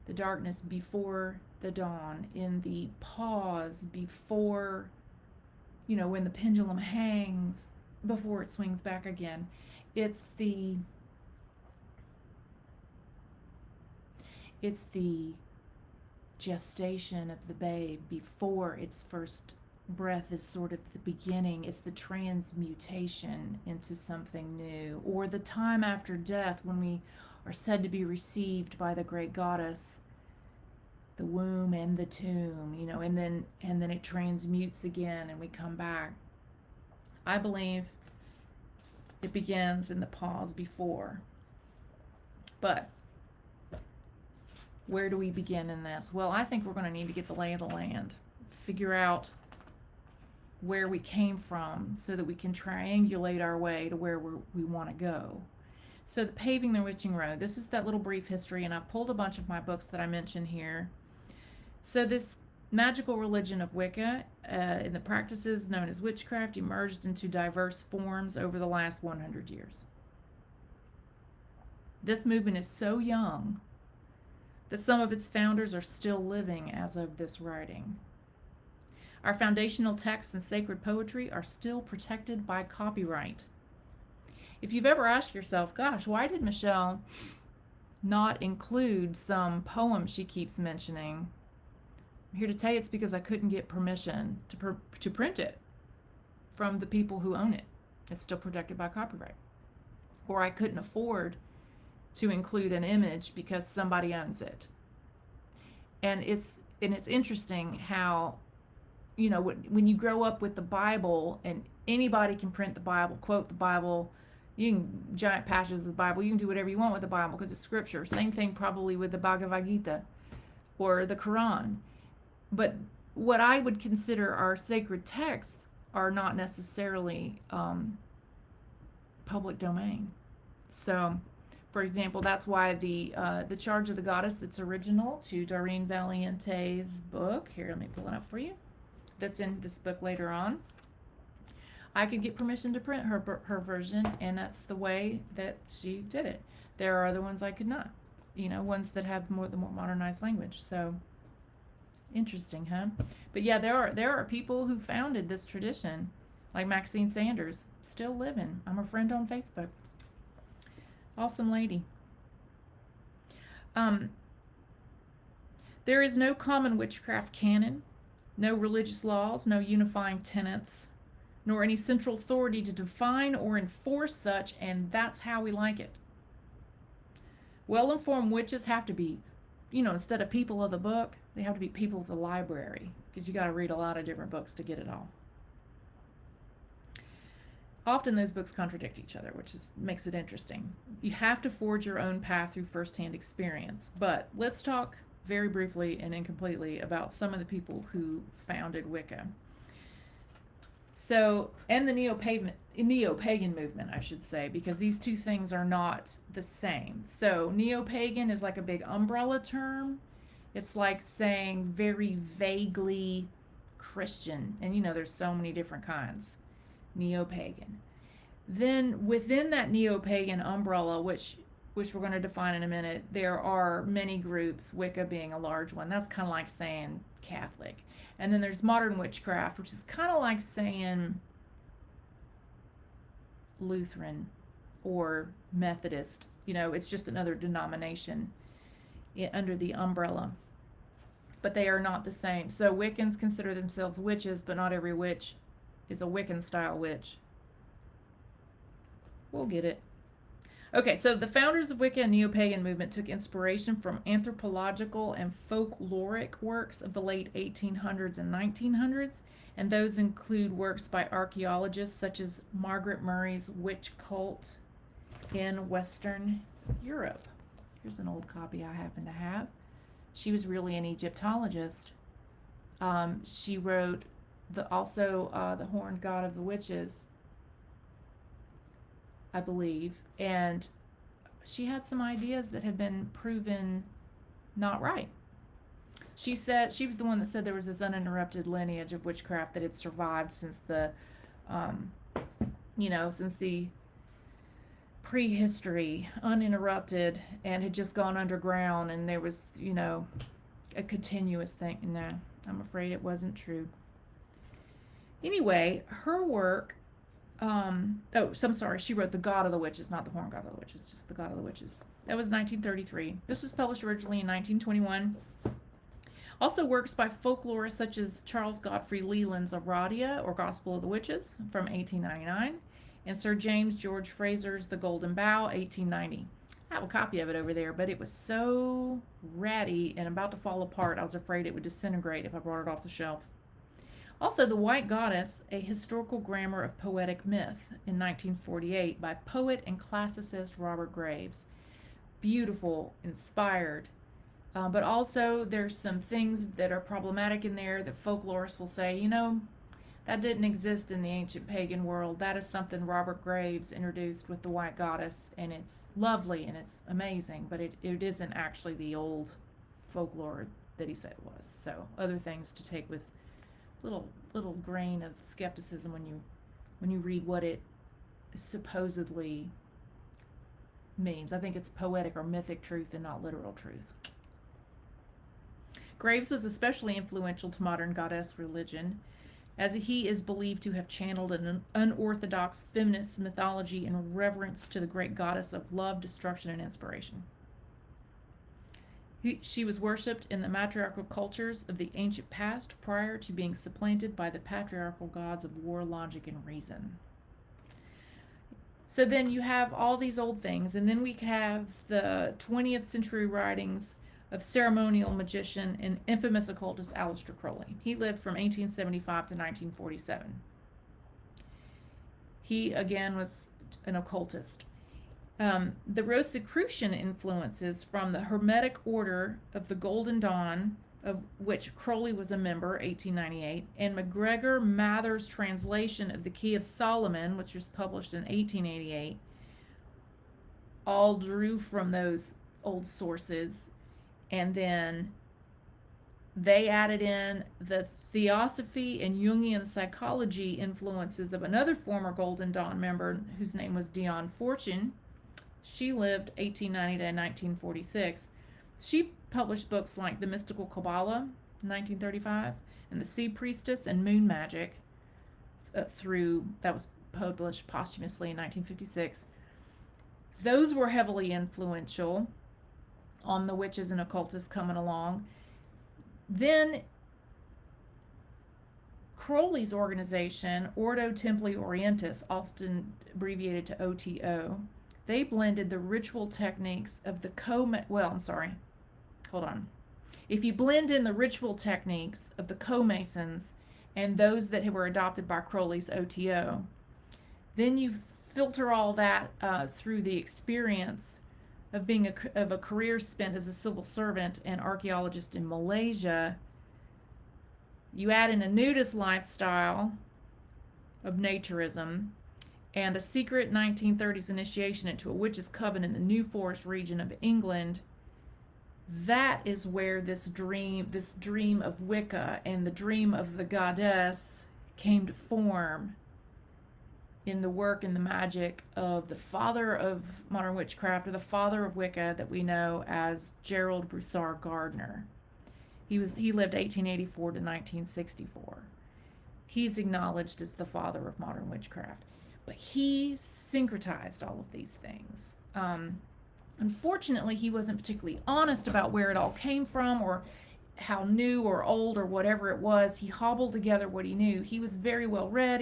The darkness before the dawn, in the pause before, when the pendulum hangs, before it swings back again. It's the gestation of the babe before its first breath is sort of the beginning. It's the transmutation into something new, or the time after death when we are said to be received by the great goddess, the womb and the tomb, and then it transmutes again and we come back. I believe it begins in the pause before. But where do we begin in this? Well, I think we're going to need to get the lay of the land, figure out where we came from so that we can triangulate our way to where we want to go. So the Paving the Witching Road, this is that little brief history, and I pulled a bunch of my books that I mentioned here. So this magical religion of Wicca and the practices known as witchcraft emerged into diverse forms over the last 100 years. This movement is so young that some of its founders are still living as of this writing. Our foundational texts and sacred poetry are still protected by copyright. If you've ever asked yourself, gosh, why did Michelle not include some poem she keeps mentioning? I'm here to tell you it's because I couldn't get permission to print it from the people who own it. It's still protected by copyright. Or I couldn't afford to include an image because somebody owns it. And it's interesting how, when you grow up with the Bible and Anybody can print the Bible, quote the Bible. You can giant passages of the Bible. You can do whatever you want with the Bible because it's scripture. Same thing probably with the Bhagavad Gita or the Quran. But what I would consider our sacred texts are not necessarily public domain. So, for example, that's why the Charge of the Goddess, that's original to Doreen Valiente's book. Here, let me pull it up for you. That's in this book later on. I could get permission to print her version, and that's the way that she did it. There are other ones I could not. Ones that have the more modernized language. So interesting, huh? But yeah, there are people who founded this tradition, like Maxine Sanders, still living. I'm a friend on Facebook. Awesome lady. There is no common witchcraft canon, no religious laws, no unifying tenets, nor any central authority to define or enforce such, and that's how we like it. Well-informed witches have to be, instead of people of the book, they have to be people of the library, because you got to read a lot of different books to get it all. Often those books contradict each other, which makes it interesting. You have to forge your own path through firsthand experience. But let's talk very briefly and incompletely about some of the people who founded Wicca. So, and the neo-pagan movement, I should say, because these two things are not the same. So, neo-pagan is like a big umbrella term. It's like saying very vaguely Christian. And there's so many different kinds. Neo-pagan. Then within that neo-pagan umbrella, which we're going to define in a minute, there are many groups, Wicca being a large one. That's kind of like saying Catholic. And then there's modern witchcraft, which is kind of like saying Lutheran or Methodist. It's just another denomination under the umbrella. But they are not the same. So Wiccans consider themselves witches, but not every witch is a Wiccan style witch. We'll get it. Okay, so the founders of Wicca and neo-pagan movement took inspiration from anthropological and folkloric works of the late 1800s and 1900s, and those include works by archaeologists such as Margaret Murray's Witch Cult in Western Europe. Here's an old copy I happen to have. She was really an Egyptologist. She wrote the Horned God of the Witches, I believe, and she had some ideas that have been proven not right. She said she was the one that said there was this uninterrupted lineage of witchcraft that had survived since the prehistory, uninterrupted, and had just gone underground, and there was a continuous thing. No, I'm afraid it wasn't true. Anyway, her work, she wrote The God of the Witches, not The Horned God of the Witches, just The God of the Witches. That was 1933. This was published originally in 1921. Also works by folklorists such as Charles Godfrey Leland's Aradia, or Gospel of the Witches, from 1899, and Sir James George Fraser's The Golden Bough, 1890. I have a copy of it over there, but it was so ratty and about to fall apart, I was afraid it would disintegrate if I brought it off the shelf. Also, The White Goddess, a historical grammar of poetic myth, in 1948 by poet and classicist Robert Graves. Beautiful, inspired, but also there's some things that are problematic in there that folklorists will say, that didn't exist in the ancient pagan world. That is something Robert Graves introduced with The White Goddess, and it's lovely and it's amazing, but it isn't actually the old folklore that he said it was. So other things to take with little grain of skepticism when you read what it supposedly means. I think it's poetic or mythic truth and not literal truth. Graves was especially influential to modern goddess religion, as he is believed to have channeled an unorthodox feminist mythology in reverence to the great goddess of love, destruction, and inspiration. She was worshipped in the matriarchal cultures of the ancient past prior to being supplanted by the patriarchal gods of war, logic, and reason. So then you have all these old things, and then we have the 20th century writings of ceremonial magician and infamous occultist Aleister Crowley. He lived from 1875 to 1947. He, again, was an occultist. The Rosicrucian influences from the Hermetic Order of the Golden Dawn, of which Crowley was a member, 1898, and MacGregor Mather's translation of the Key of Solomon, which was published in 1888, all drew from those old sources. And then they added in the theosophy and Jungian psychology influences of another former Golden Dawn member whose name was Dion Fortune. She lived 1890 to 1946. She published books like The Mystical Kabbalah, 1935, and The Sea Priestess and Moon Magic, that was published posthumously in 1956. Those were heavily influential on the witches and occultists coming along. Then Crowley's organization, Ordo Templi Orientis, often abbreviated to OTO, they blended the ritual techniques of the If you blend in the ritual techniques of the co-masons and those that were adopted by Crowley's OTO, then you filter all that through the experience of being of a career spent as a civil servant and archaeologist in Malaysia. You add in a nudist lifestyle of naturism and a secret 1930s initiation into a witch's coven in the New Forest region of England. That is where this dream of Wicca and the dream of the goddess came to form in the work and the magic of the father of modern witchcraft, or the father of Wicca, that we know as Gerald Broussard Gardner. He lived 1884 to 1964. He's acknowledged as the father of modern witchcraft, but he syncretized all of these things. Unfortunately, he wasn't particularly honest about where it all came from or how new or old or whatever it was. He hobbled together what he knew. He was very well read.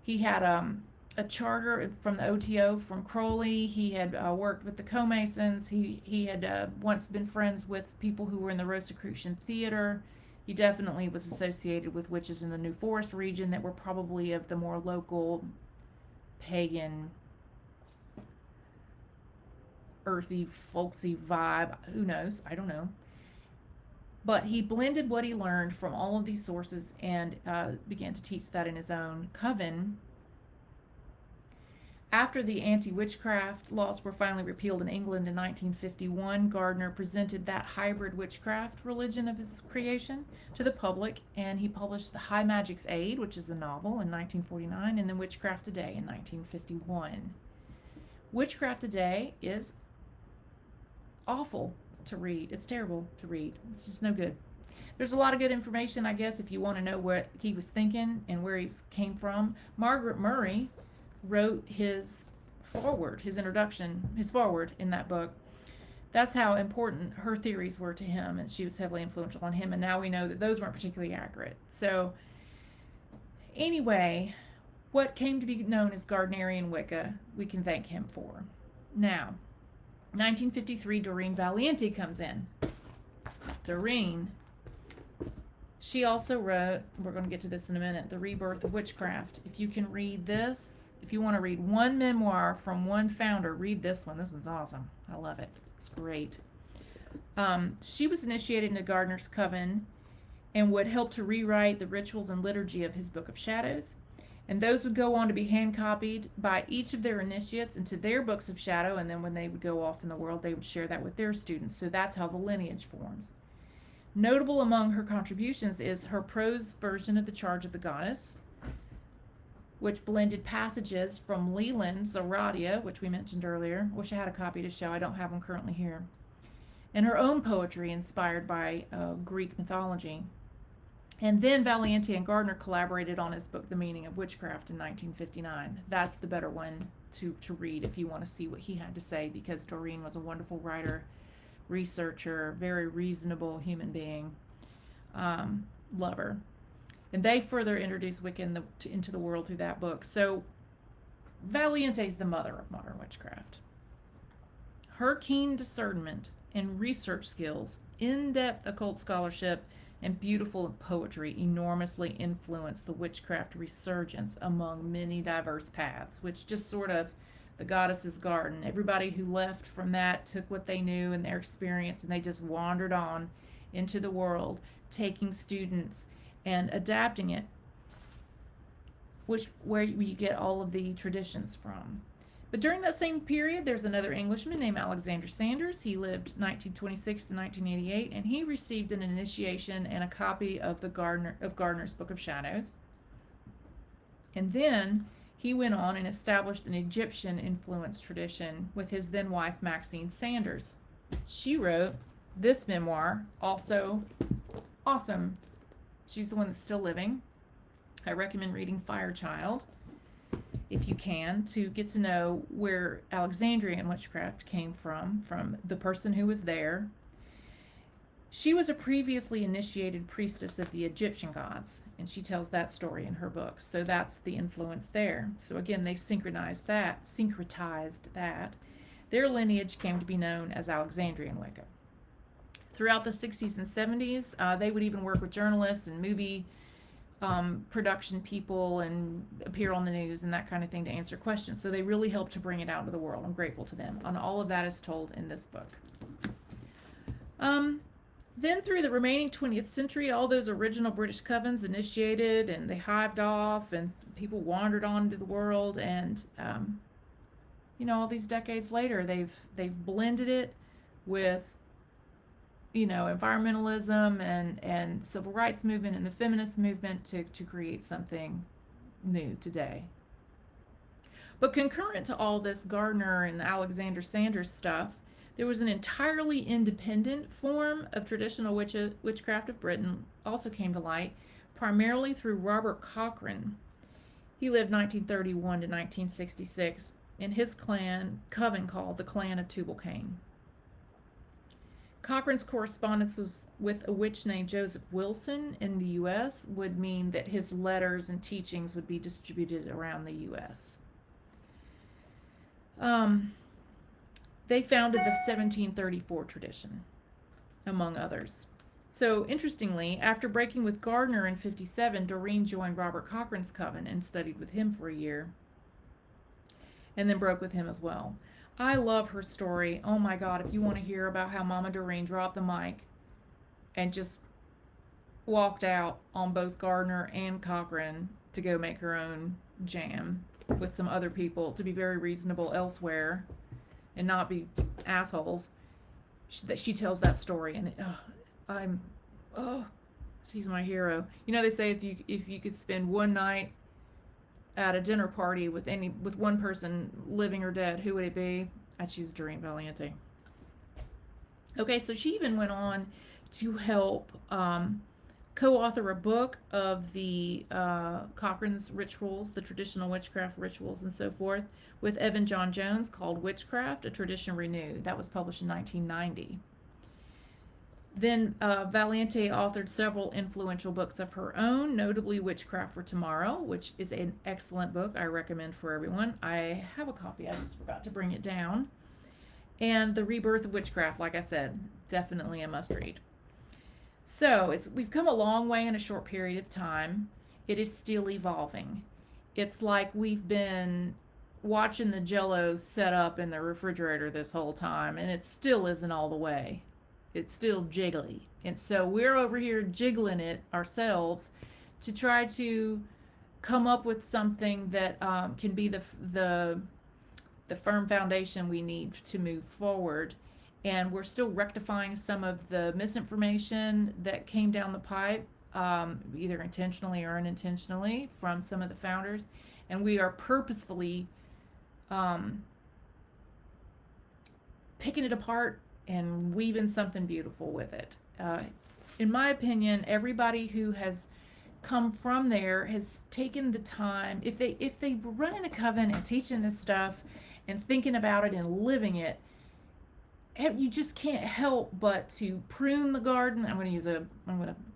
He had a charter from the OTO from Crowley. He had worked with the co-masons. He had once been friends with people who were in the Rosicrucian theater. He definitely was associated with witches in the New Forest region that were probably of the more local, pagan, earthy, folksy vibe. Who knows? I don't know. But he blended what he learned from all of these sources and began to teach that in his own coven. After the anti-witchcraft laws were finally repealed in England in 1951, Gardner presented that hybrid witchcraft religion of his creation to the public, and he published The High Magic's Aid, which is a novel, in 1949, and then Witchcraft Today in 1951. Witchcraft Today is awful to read. It's terrible to read. It's just no good. There's a lot of good information, I guess, if you want to know what he was thinking and where he came from. Margaret Murray wrote his forward in that book. That's how important her theories were to him, and she was heavily influential on him, and now we know that those weren't particularly accurate. So anyway, what came to be known as Gardnerian Wicca, we can thank him for. Now, 1953, Doreen Valiente comes in. Doreen, she also wrote, we're going to get to this in a minute, The Rebirth of Witchcraft. If you can read this, if you want to read one memoir from one founder, read this one. This one's awesome. I love it. It's great. She was initiated into Gardner's coven and would help to rewrite the rituals and liturgy of his Book of Shadows. And those would go on to be hand-copied by each of their initiates into their books of shadow, and then when they would go off in the world, they would share that with their students. So that's how the lineage forms. Notable among her contributions is her prose version of The Charge of the Goddess, which blended passages from Leland's Aradia, which we mentioned earlier. Wish I had a copy to show. I don't have them currently here. And her own poetry inspired by Greek mythology. And then Valiente and Gardner collaborated on his book, The Meaning of Witchcraft, in 1959. That's the better one to read if you want to see what he had to say, because Doreen was a wonderful writer, researcher, very reasonable human being, lover. And they further introduced Wicca into the world through that book. So Valiente is the mother of modern witchcraft. Her keen discernment and research skills, in-depth occult scholarship, and beautiful poetry enormously influenced the witchcraft resurgence among many diverse paths, which just sort of the goddess's garden. Everybody who left from that took what they knew and their experience and they just wandered on into the world, taking students and adapting it, which where you get all of the traditions from. But during that same period, there's another Englishman named Alexander Sanders. He lived 1926 to 1988, and he received an initiation and a copy of Gardner's Book of Shadows. And then he went on and established an Egyptian-influenced tradition with his then-wife Maxine Sanders. She wrote this memoir, also awesome. She's the one that's still living. I recommend reading Firechild, if you can, to get to know where Alexandrian witchcraft came from the person who was there. She was a previously initiated priestess of the Egyptian gods, and she tells that story in her books. So that's the influence there. So again, they syncretized that. Their lineage came to be known as Alexandrian Wicca. Throughout the 60s and 70s, they would even work with journalists and movie production people and appear on the news and that kind of thing to answer questions. So they really helped to bring it out to the world. I'm grateful to them. And all of that is told in this book. Then through the remaining 20th century, all those original British covens initiated and they hived off and people wandered on into the world. And, all these decades later, they've blended it with environmentalism and civil rights movement and the feminist movement to create something new today. But concurrent to all this Gardner and Alexander Sanders stuff, there was an entirely independent form of traditional witchcraft of Britain also came to light, primarily through Robert Cochrane. He lived 1931 to 1966, and his coven called the Clan of Tubal-Cain. Cochrane's correspondence was with a witch named Joseph Wilson in the U.S. would mean that his letters and teachings would be distributed around the U.S. They founded the 1734 tradition, among others. So, interestingly, after breaking with Gardner in 57, Doreen joined Robert Cochrane's coven and studied with him for a year, and then broke with him as well. I love her story. Oh my God, if you want to hear about how Mama Doreen dropped the mic and just walked out on both Gardner and Cochrane to go make her own jam with some other people to be very reasonable elsewhere and not be assholes, she tells that story, and she's my hero. They say if you could spend one night at a dinner party with one person, living or dead, who would it be? I'd choose Doreen Valiente. Okay, so she even went on to help co-author a book of the Cochrane's rituals, the traditional witchcraft rituals and so forth, with Evan John Jones, called Witchcraft, A Tradition Renewed. That was published in 1990. Then Valiente authored several influential books of her own, notably Witchcraft for Tomorrow, which is an excellent book I recommend for everyone. I have a copy. I just forgot to bring it down. And The Rebirth of Witchcraft, like I said, definitely a must-read. So we've come a long way in a short period of time. It is still evolving. It's like we've been watching the Jell-O set up in the refrigerator this whole time, and it still isn't all the way. It's still jiggly. And so we're over here jiggling it ourselves to try to come up with something that can be the firm foundation we need to move forward. And we're still rectifying some of the misinformation that came down the pipe, either intentionally or unintentionally, from some of the founders. And we are purposefully picking it apart and weaving something beautiful with it. In my opinion, everybody who has come from there has taken the time. If they were running a coven and teaching this stuff and thinking about it and living it, you just can't help but to prune the garden. I'm going to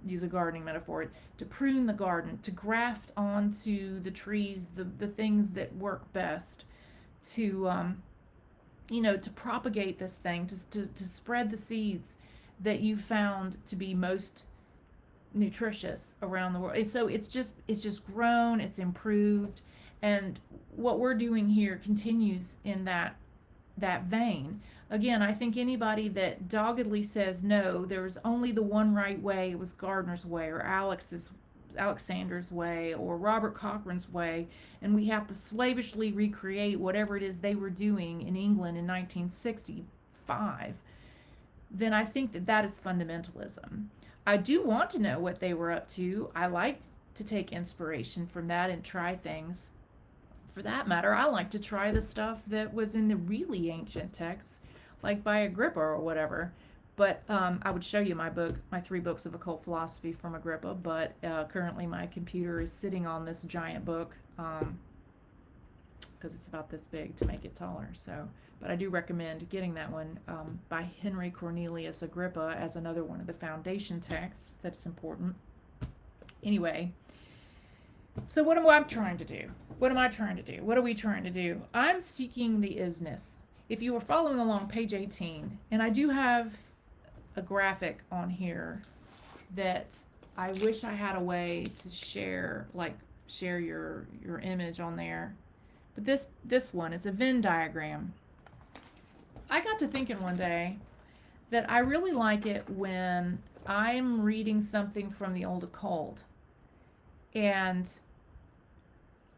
use a gardening metaphor. To prune the garden, to graft onto the trees the things that work best, to to propagate this thing, to spread the seeds that you found to be most nutritious around the world. And so it's just grown, it's improved, and what we're doing here continues in that vein. Again, I think anybody that doggedly says no, there's only the one right way, it was Gardner's way or Alexander's way or Robert Cochrane's way, and we have to slavishly recreate whatever it is they were doing in England in 1965, then I think that is fundamentalism. I do want to know what they were up to. I like to take inspiration from that and try things. For that matter, I like to try the stuff that was in the really ancient texts, like by Agrippa or whatever. But I would show you my 3 books of occult philosophy from Agrippa, but currently my computer is sitting on this giant book because it's about this big to make it taller. So, but I do recommend getting that one by Henry Cornelius Agrippa as another one of the foundation texts that's important. Anyway, so what am I trying to do? What am I trying to do? What are we trying to do? I'm seeking the is-ness. If you were following along, page 18, and I do have a graphic on here that I wish I had a way to share your image on there. But this one, it's a Venn diagram. I got to thinking one day that I really like it when I'm reading something from the old occult and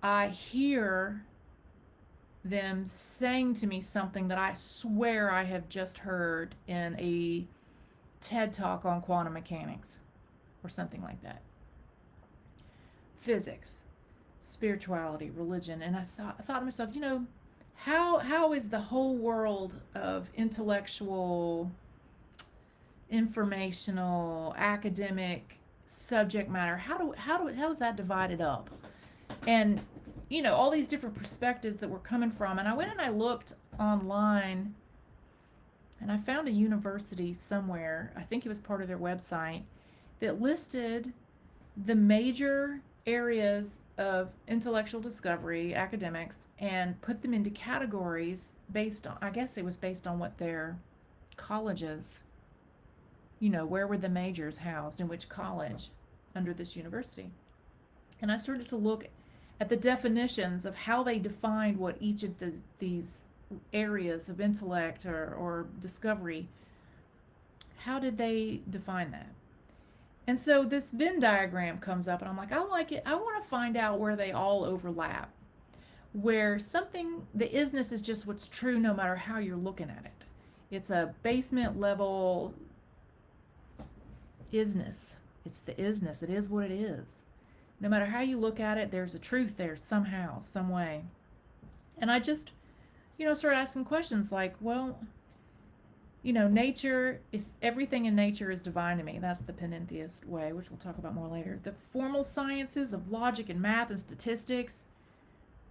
I hear them saying to me something that I swear I have just heard in a TED talk on quantum mechanics or something like that. Physics, spirituality, religion. And I thought to myself, how is the whole world of intellectual, informational, academic subject matter, how is that divided up? And all these different perspectives that we're coming from. And I went and I looked online and I found a university somewhere, I think it was part of their website, that listed the major areas of intellectual discovery, academics, and put them into categories based on, I guess it was based on what their colleges, where were the majors housed, in which college under this university. And I started to look at the definitions of how they defined what each of these areas of intellect or discovery, how did they define that? And so this Venn diagram comes up and I'm like, I like it. I want to find out where they all overlap, where the is-ness is just what's true no matter how you're looking at it. It's a basement level is-ness. It's the is-ness. It is what it is. No matter how you look at it, there's a truth there somehow, some way. And I just, started asking questions like, well, nature, if everything in nature is divine to me, that's the panentheist way, which we'll talk about more later. The formal sciences of logic and math and statistics,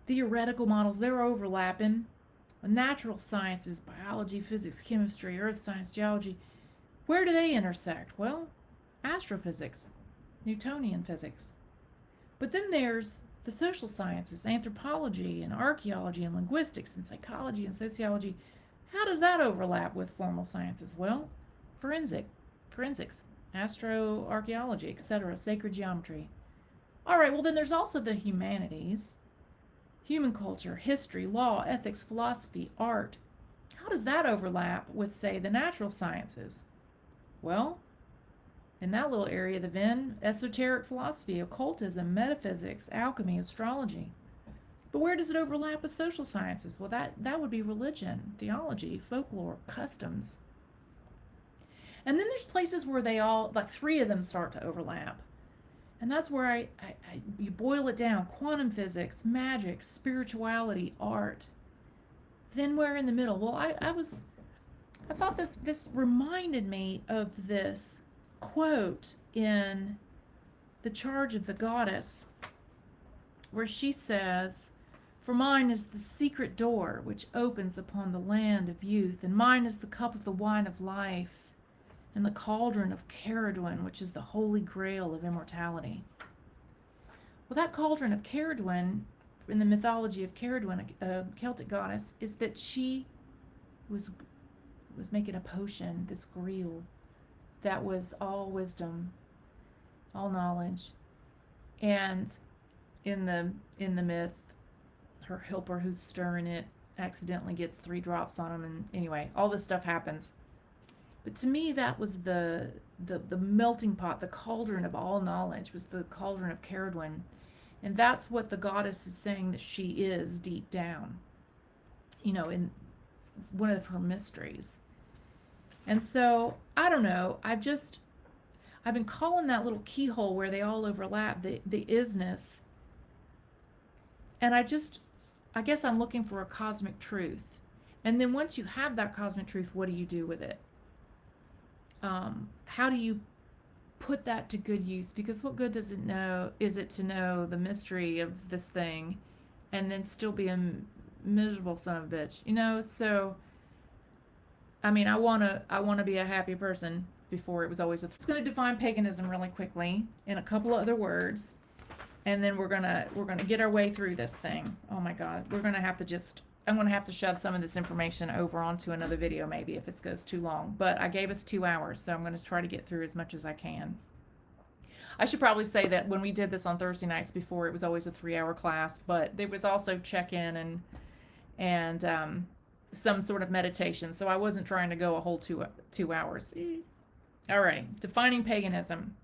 theoretical models, they're overlapping. Natural sciences, biology, physics, chemistry, earth science, geology, where do they intersect? Well, astrophysics, Newtonian physics. But then there's the social sciences, anthropology and archaeology and linguistics and psychology and sociology. How does that overlap with formal sciences? Well, forensics, astroarchaeology, etc., sacred geometry. All right, well then there's also the humanities, human culture, history, law, ethics, philosophy, art. How does that overlap with, say, the natural sciences? Well, in that little area, the Venn, esoteric philosophy, occultism, metaphysics, alchemy, astrology. But where does it overlap with social sciences? Well, that would be religion, theology, folklore, customs. And then there's places where they all, like 3 of them start to overlap. And that's where you boil it down: quantum physics, magic, spirituality, art. Then where in the middle? Well, I thought this reminded me of this quote in The Charge of the Goddess, where she says, "For mine is the secret door which opens upon the land of youth, and mine is the cup of the wine of life, and the cauldron of Caradwen, which is the holy grail of immortality." Well, that cauldron of Caradwen, in the mythology of Caradwen, a Celtic goddess, is that she was making a potion, this grial, that was all wisdom. all knowledge. And in the myth, her helper who's stirring it accidentally gets 3 drops on him, and anyway, all this stuff happens. But to me, that was the melting pot, the cauldron of all knowledge, was the cauldron of Caradwen. And that's what the goddess is saying that she is deep down, in one of her mysteries. And so, I don't know, I've been calling that little keyhole where they all overlap the is-ness. And I guess I'm looking for a cosmic truth. And then once you have that cosmic truth, what do you do with it? How do you put that to good use? Because what good is it to know the mystery of this thing and then still be a miserable son of a bitch? So I mean, I want to be a happy person. Before it was always I was going to define paganism really quickly in a couple of other words, and then we're going to get our way through this thing. Oh my god, I'm going to have to shove some of this information over onto another video maybe if it goes too long, but I gave us 2 hours, so I'm going to try to get through as much as I can. I should probably say that when we did this on Thursday nights before, it was always a 3-hour class, but there was also check-in and some sort of meditation, so I wasn't trying to go a whole 2 hours. All right, defining paganism.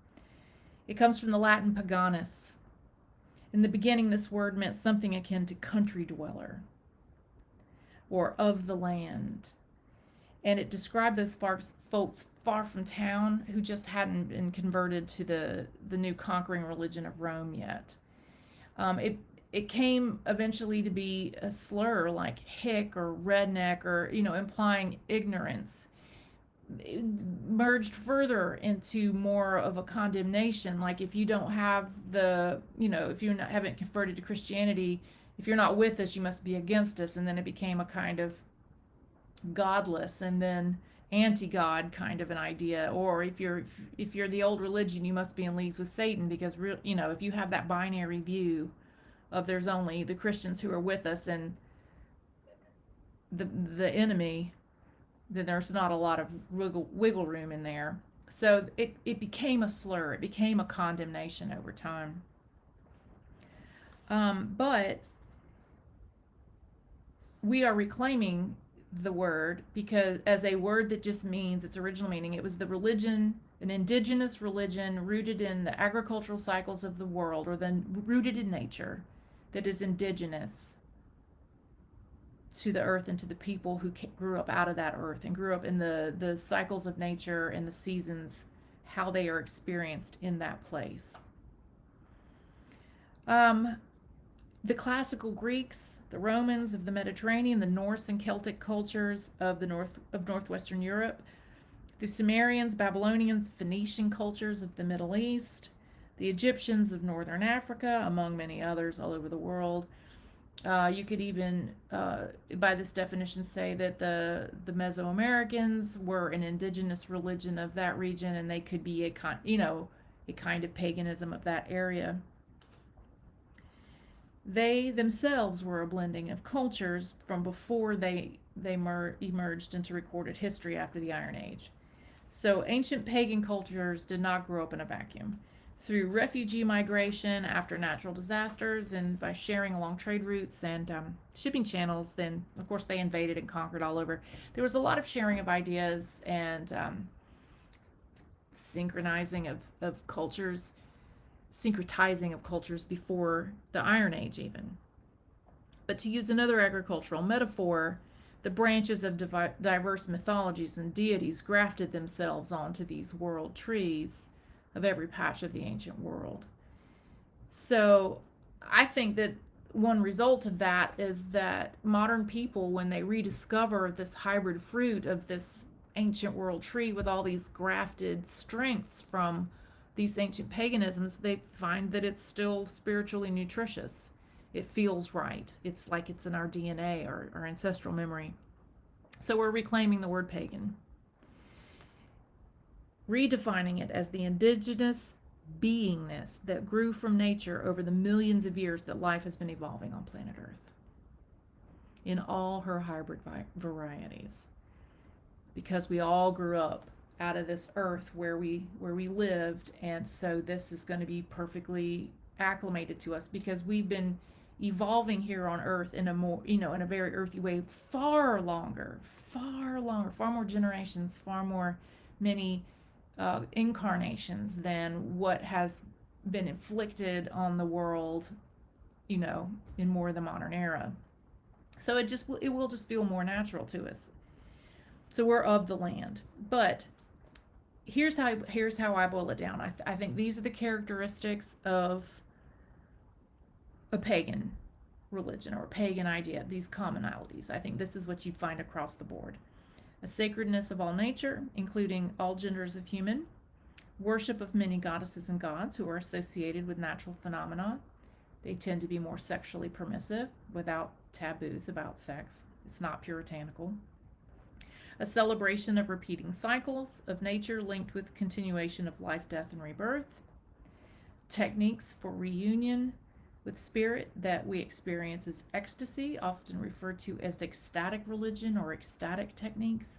It comes from the Latin paganus. In the beginning, this word meant something akin to country dweller or of the land. And it described those folks far from town who just hadn't been converted to the new conquering religion of Rome yet. It came eventually to be a slur like hick or redneck, or, implying ignorance. It merged further into more of a condemnation, like if you don't have if you haven't converted to Christianity, if you're not with us, you must be against us. And then it became a kind of godless and then anti-god kind of an idea. Or if you're the old religion, you must be in leagues with Satan, because if you have that binary view of there's only the Christians who are with us and the enemy, then there's not a lot of wiggle room in there. So it became a slur. It became a condemnation over time. But we are reclaiming the word because as a word that just means its original meaning. It was the religion, an indigenous religion rooted in the agricultural cycles of the world, or then rooted in nature, that is indigenous to the earth and to the people who grew up out of that earth and grew up in the cycles of nature and the seasons, how they are experienced in that place. The classical Greeks, the Romans of the Mediterranean, the Norse and Celtic cultures of northwestern Europe, the Sumerians, Babylonians, Phoenician cultures of the Middle East, the Egyptians of northern Africa, among many others all over the world. You could even, by this definition, say that the Mesoamericans were an indigenous religion of that region, and they could be a kind of paganism of that area. They themselves were a blending of cultures from before they emerged into recorded history after the Iron Age. So ancient pagan cultures did not grow up in a vacuum. Through refugee migration after natural disasters and by sharing along trade routes and shipping channels, then of course they invaded and conquered all over. There was a lot of sharing of ideas and synchronizing of cultures, syncretizing of cultures before the Iron Age even. But to use another agricultural metaphor, the branches of diverse mythologies and deities grafted themselves onto these world trees of every patch of the ancient world. So I think that one result of that is that modern people, when they rediscover this hybrid fruit of this ancient world tree with all these grafted strengths from these ancient paganisms, they find that it's still spiritually nutritious. It feels right. It's like it's in our DNA, our ancestral memory. So we're reclaiming the word pagan, redefining it as the indigenous beingness that grew from nature over the millions of years that life has been evolving on planet Earth in all her hybrid varieties. Because we all grew up out of this earth where we lived, and so this is going to be perfectly acclimated to us because we've been evolving here on earth in a more, in a very earthy way, far more generations, far more many incarnations than what has been inflicted on the world, in more of the modern era. So it will just feel more natural to us. So we're of the land. But here's how I boil it down. I think these are the characteristics of a pagan religion or a pagan idea, these commonalities. I think this is what you'd find across the board. A sacredness of all nature, including all genders of human, worship of many goddesses and gods who are associated with natural phenomena. They tend to be more sexually permissive, without taboos about sex. It's not puritanical. A celebration of repeating cycles of nature linked with continuation of life, death, and rebirth. Techniques for reunion with spirit that we experience as ecstasy, often referred to as ecstatic religion or ecstatic techniques.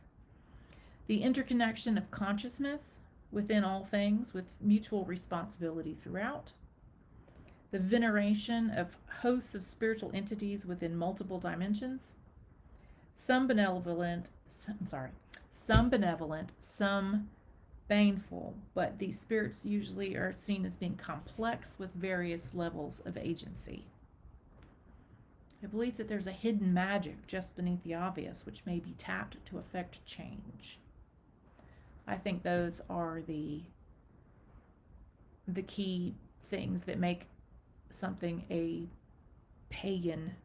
The interconnection of consciousness within all things with mutual responsibility throughout. The veneration of hosts of spiritual entities within multiple dimensions. Some benevolent, some baneful, but these spirits usually are seen as being complex with various levels of agency. I believe that there's a hidden magic just beneath the obvious, which may be tapped to effect change. I think those are the key things that make something a pagan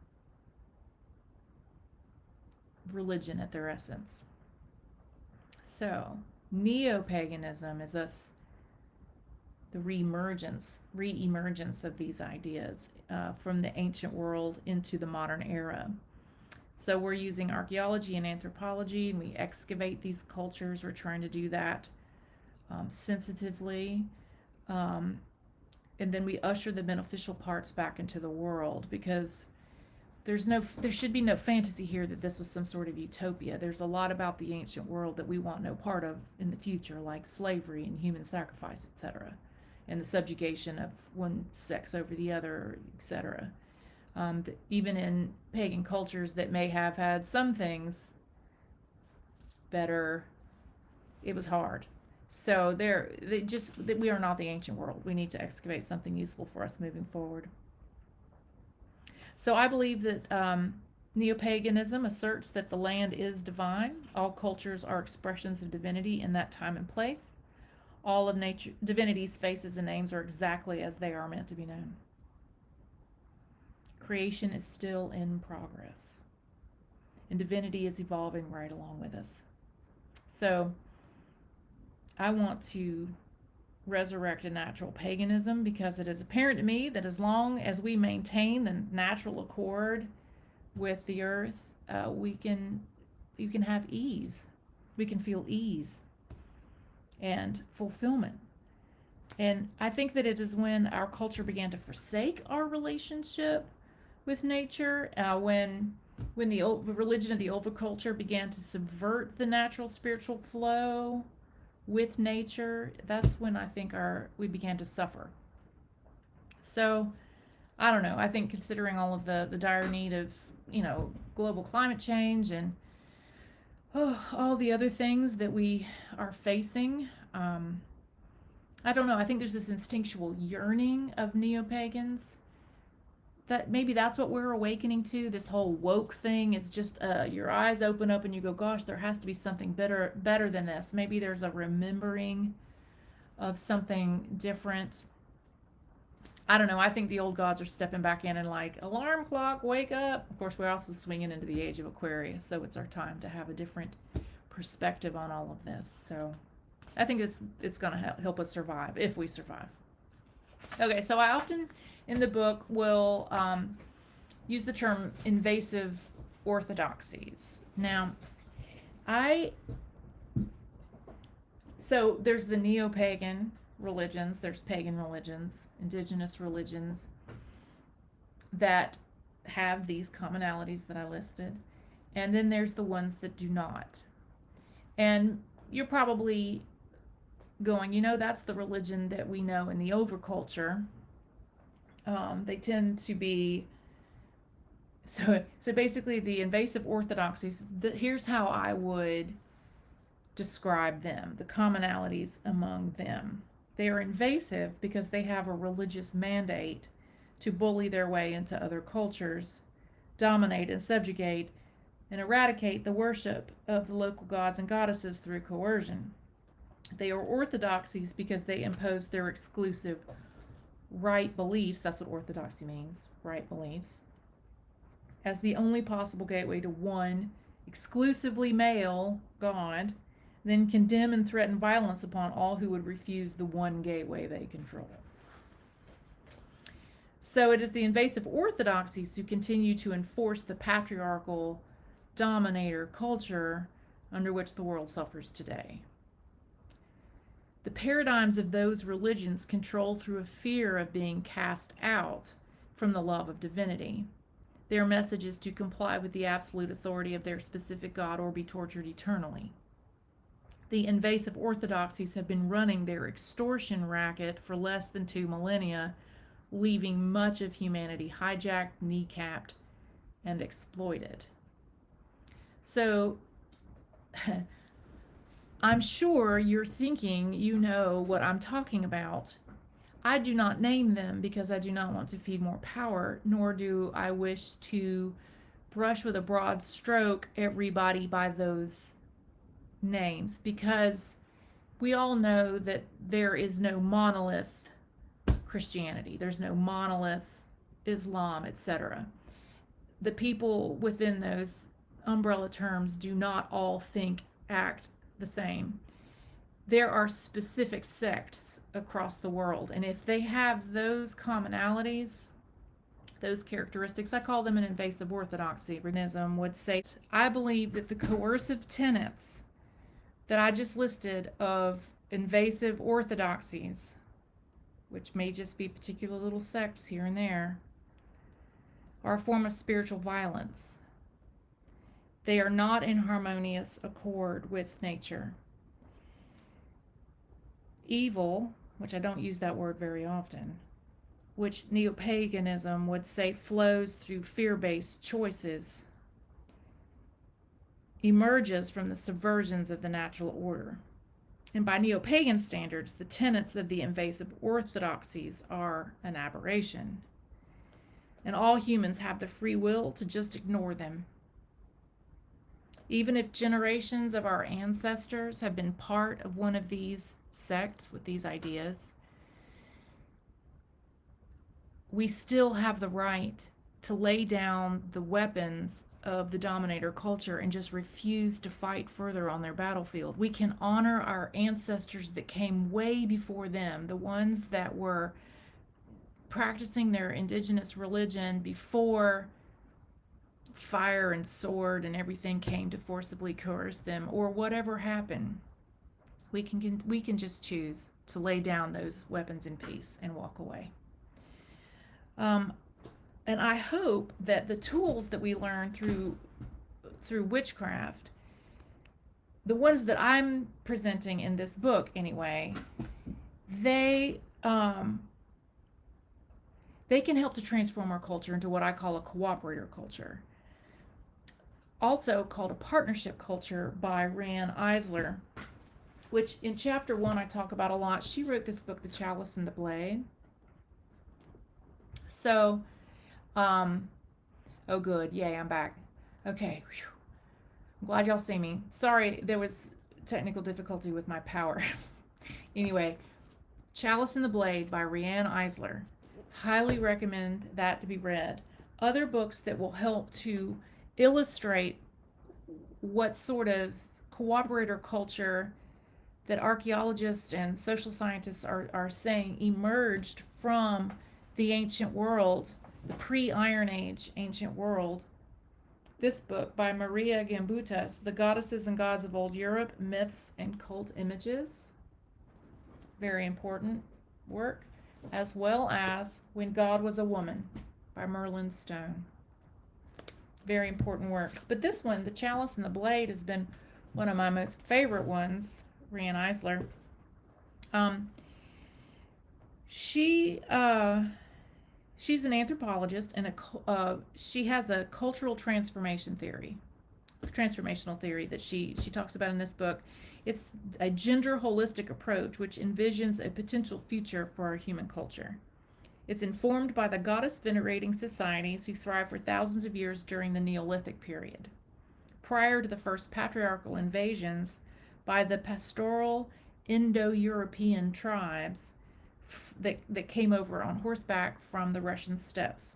religion at their essence. So, neo-paganism is the re-emergence of these ideas from the ancient world into the modern era. So we're using archaeology and anthropology, and we excavate these cultures. We're trying to do that sensitively. And then we usher the beneficial parts back into the world, because there should be no fantasy here that this was some sort of utopia. There's a lot about the ancient world that we want no part of in the future, like slavery and human sacrifice, etc., and the subjugation of one sex over the other, etc. Even in pagan cultures that may have had some things better, it was hard. So we are not the ancient world. We need to excavate something useful for us moving forward. So I believe that neo-paganism asserts that the land is divine. All cultures are expressions of divinity in that time and place. All of nature, divinity's faces and names are exactly as they are meant to be known. Creation is still in progress, and divinity is evolving right along with us. So I want to resurrect a natural paganism, because it is apparent to me that as long as we maintain the natural accord with the earth, you can have ease. We can feel ease and fulfillment. And I think that it is when our culture began to forsake our relationship with nature, when the religion of the overculture began to subvert the natural spiritual flow with nature, that's when I think we began to suffer. So I don't know. I think considering all of the dire need of, global climate change and all the other things that we are facing, I don't know. I think there's this instinctual yearning of neo-pagans that maybe that's what we're awakening to. This whole woke thing is just your eyes open up and you go, gosh, there has to be something better than this. Maybe there's a remembering of something different. I don't know. I think the old gods are stepping back in and like, alarm clock, wake up. Of course, we're also swinging into the age of Aquarius, so it's our time to have a different perspective on all of this. So I think it's going to help us survive, if we survive. Okay, so I often in the book will use the term invasive orthodoxies. Now, so there's the neo-pagan religions, there's pagan religions, indigenous religions that have these commonalities that I listed, and then there's the ones that do not. And you're probably going, that's the religion that we know in the overculture. They tend to be, so basically the invasive orthodoxies, here's how I would describe them, the commonalities among them. They are invasive because they have a religious mandate to bully their way into other cultures, dominate and subjugate, and eradicate the worship of the local gods and goddesses through coercion. They are orthodoxies because they impose their exclusive right beliefs, that's what orthodoxy means, right beliefs, as the only possible gateway to one exclusively male God, then condemn and threaten violence upon all who would refuse the one gateway they control. So it is the invasive orthodoxies who continue to enforce the patriarchal dominator culture under which the world suffers today. The paradigms of those religions control through a fear of being cast out from the love of divinity. Their message is to comply with the absolute authority of their specific God or be tortured eternally. The invasive orthodoxies have been running their extortion racket for less than 2 millennia, leaving much of humanity hijacked, kneecapped, and exploited. So, I'm sure you're thinking you know what I'm talking about. I do not name them because I do not want to feed more power, nor do I wish to brush with a broad stroke everybody by those names, because we all know that there is no monolith Christianity. There's no monolith Islam, etc. The people within those umbrella terms do not all think, act the same. There are specific sects across the world, and if they have those commonalities, those characteristics, I call them an invasive orthodoxy. Paganism would say, I believe that the coercive tenets that I just listed of invasive orthodoxies, which may just be particular little sects here and there, are a form of spiritual violence. They are not in harmonious accord with nature. Evil, which I don't use that word very often, which neo-paganism would say flows through fear-based choices, emerges from the subversions of the natural order. And by neo-pagan standards, the tenets of the invasive orthodoxies are an aberration. And all humans have the free will to just ignore them. Even if generations of our ancestors have been part of one of these sects with these ideas, we still have the right to lay down the weapons of the dominator culture and just refuse to fight further on their battlefield. We can honor our ancestors that came way before them, the ones that were practicing their indigenous religion before fire and sword and everything came to forcibly coerce them, or whatever happened. We can just choose to lay down those weapons in peace and walk away. And I hope that the tools that we learn through witchcraft, the ones that I'm presenting in this book anyway, they can help to transform our culture into what I call a cooperator culture, also called a partnership culture by Rand Eisler, which in chapter 1 I talk about a lot. She wrote this book, The Chalice and the Blade. So, oh good, yay, I'm back. Okay, whew. I'm glad y'all see me. Sorry, there was technical difficulty with my power. Anyway, Chalice and the Blade by Rand Eisler. Highly recommend that to be read. Other books that will help to illustrate what sort of cooperator culture that archaeologists and social scientists are saying emerged from the ancient world, the pre-Iron Age ancient world. This book by Maria Gambutas, The Goddesses and Gods of Old Europe, Myths and Cult Images. Very important work. As well as When God Was a Woman by Merlin Stone. Very important works. But this one, The Chalice and the Blade, has been one of my most favorite ones, Rian Eisler. Um, she she's an anthropologist, and she has a cultural transformational theory that she talks about in this book. It's a gender holistic approach which envisions a potential future for our human culture. It's informed by the goddess venerating societies who thrived for thousands of years during the Neolithic period. Prior to the first patriarchal invasions by the pastoral Indo-European tribes that came over on horseback from the Russian steppes.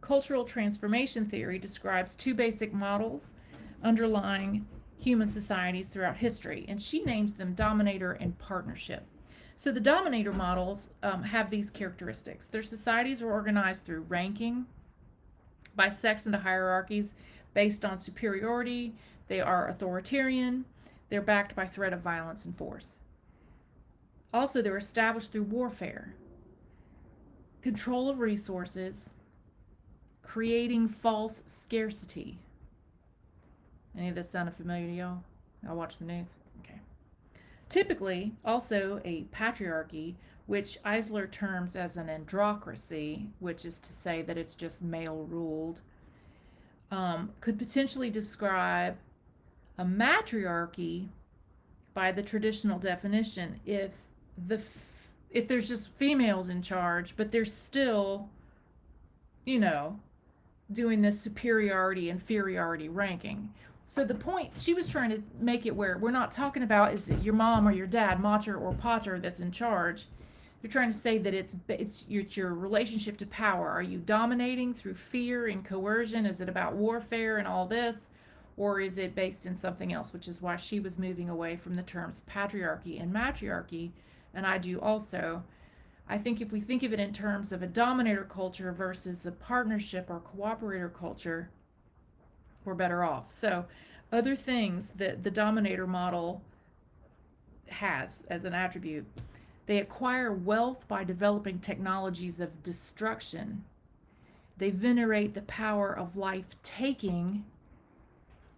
Cultural transformation theory describes two basic models underlying human societies throughout history, and she names them dominator and partnership. So the dominator models have these characteristics. Their societies are organized through ranking by sex into hierarchies based on superiority. They are authoritarian. They're backed by threat of violence and force. Also, they're established through warfare, control of resources, creating false scarcity. Any of this sound familiar to y'all? Y'all watch the news? Okay. Typically, also a patriarchy, which Eisler terms as an androcracy, which is to say that it's just male ruled, could potentially describe a matriarchy by the traditional definition if there's just females in charge, but they're still, doing this superiority inferiority ranking. So the point she was trying to make it where we're not talking about is it your mom or your dad, mater or pater, that's in charge. They're trying to say that it's your relationship to power. Are you dominating through fear and coercion? Is it about warfare and all this? Or is it based in something else? Which is why she was moving away from the terms patriarchy and matriarchy. And I do also. I think if we think of it in terms of a dominator culture versus a partnership or cooperator culture, we're better off. So other things that the dominator model has as an attribute: they acquire wealth by developing technologies of destruction. They venerate the power of life taking,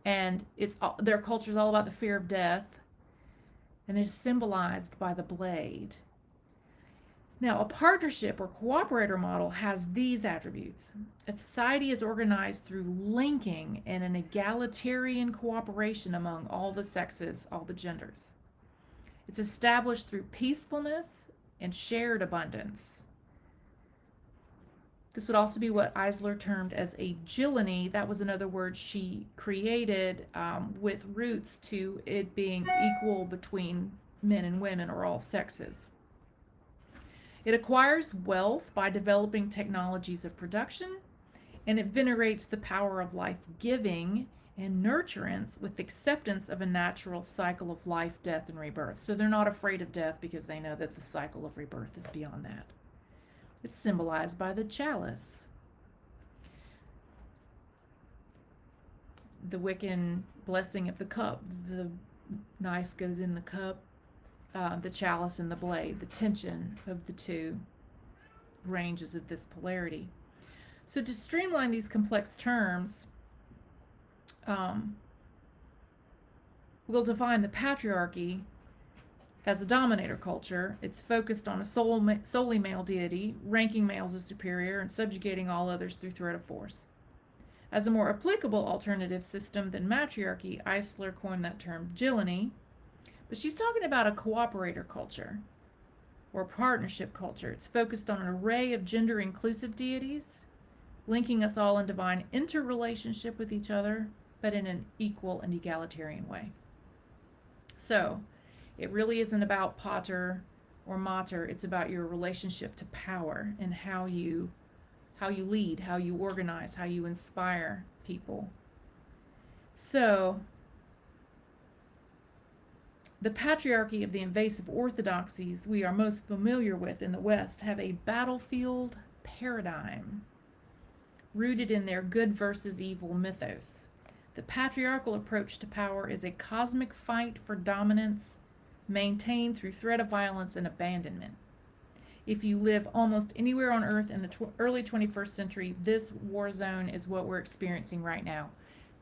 and their culture is all about the fear of death, and it's symbolized by the blade. Now, a partnership or cooperator model has these attributes. A society is organized through linking and an egalitarian cooperation among all the sexes, all the genders. It's established through peacefulness and shared abundance. This would also be what Eisler termed as a agility. That was another word she created with roots to it being equal between men and women or all sexes. It acquires wealth by developing technologies of production, and it venerates the power of life giving and nurturance with acceptance of a natural cycle of life, death, and rebirth. So they're not afraid of death because they know that the cycle of rebirth is beyond that. It's symbolized by the chalice. The Wiccan blessing of the cup. The knife goes in the cup. The chalice and the blade, the tension of the two ranges of this polarity. So to streamline these complex terms, we'll define the patriarchy as a dominator culture. It's focused on a solely male deity, ranking males as superior and subjugating all others through threat of force. As a more applicable alternative system than matriarchy, Eisler coined that term Gilony. But she's talking about a cooperator culture or partnership culture. It's focused on an array of gender-inclusive deities, linking us all in divine interrelationship with each other, but in an equal and egalitarian way. So it really isn't about pater or mater. It's about your relationship to power and how you lead, how you organize, how you inspire people. So the patriarchy of the invasive orthodoxies we are most familiar with in the West have a battlefield paradigm rooted in their good versus evil mythos. The patriarchal approach to power is a cosmic fight for dominance maintained through threat of violence and abandonment. If you live almost anywhere on Earth in the early 21st century, this war zone is what we're experiencing right now.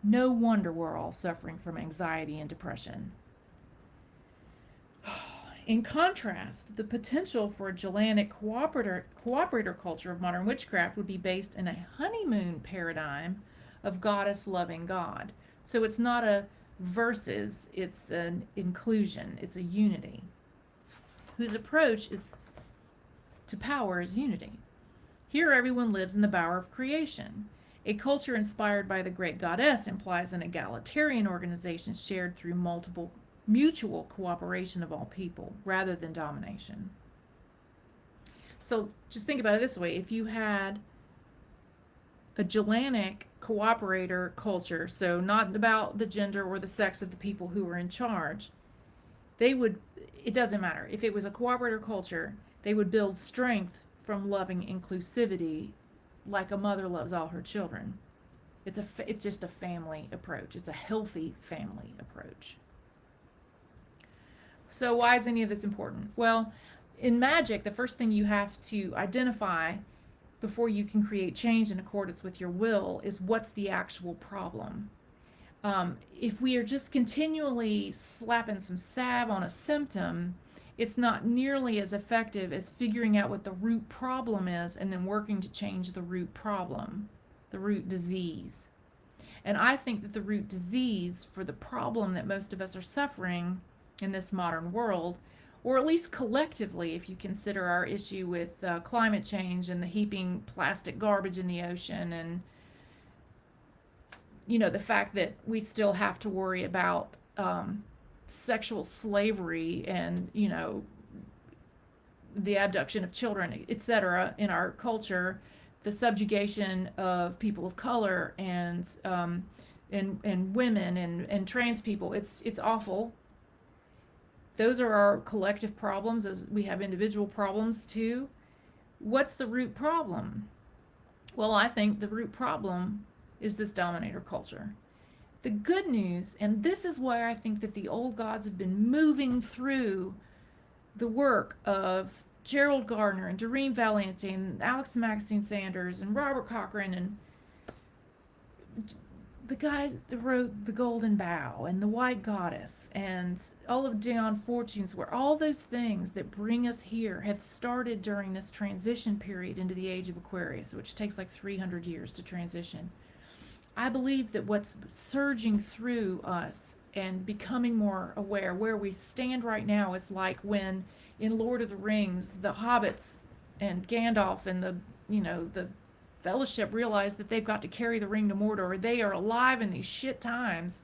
No wonder we're all suffering from anxiety and depression. In contrast, the potential for a Gelanic cooperator culture of modern witchcraft would be based in a honeymoon paradigm of goddess loving God. So it's not a versus, it's an inclusion, it's a unity, whose approach is to power is unity. Here, everyone lives in the bower of creation. A culture inspired by the great goddess implies an egalitarian organization shared through multiple mutual cooperation of all people rather than domination. So just think about it this way. If you had a Gelanic cooperator culture, so not about the gender or the sex of the people who were in charge, they would, it doesn't matter. If it was a cooperator culture, they would build strength from loving inclusivity like a mother loves all her children. It's just a family approach. It's a healthy family approach. So why is any of this important? Well, in magic, the first thing you have to identify before you can create change in accordance with your will is what's the actual problem. If we are just continually slapping some salve on a symptom, it's not nearly as effective as figuring out what the root problem is and then working to change the root problem, the root disease. And I think that the root disease for the problem that most of us are suffering in this modern world, or at least collectively, if you consider our issue with climate change and the heaping plastic garbage in the ocean, and the fact that we still have to worry about sexual slavery and the abduction of children, etc., in our culture, the subjugation of people of color and women and trans people. It's awful. Those are our collective problems, as we have individual problems too. What's the root problem? Well, I think the root problem is this dominator culture. The good news, and this is why I think that the old gods have been moving through the work of Gerald Gardner and Doreen Valiente and Alex Maxine Sanders and Robert Cochran and the guys that wrote The Golden Bough and The White Goddess and all of Dion Fortune's, where all those things that bring us here have started during this transition period into the age of Aquarius, which takes like 300 years to transition. I believe that what's surging through us and becoming more aware where we stand right now is like when in Lord of the Rings, the hobbits and Gandalf and the Fellowship realize that they've got to carry the ring to Mordor. They are alive in these shit times.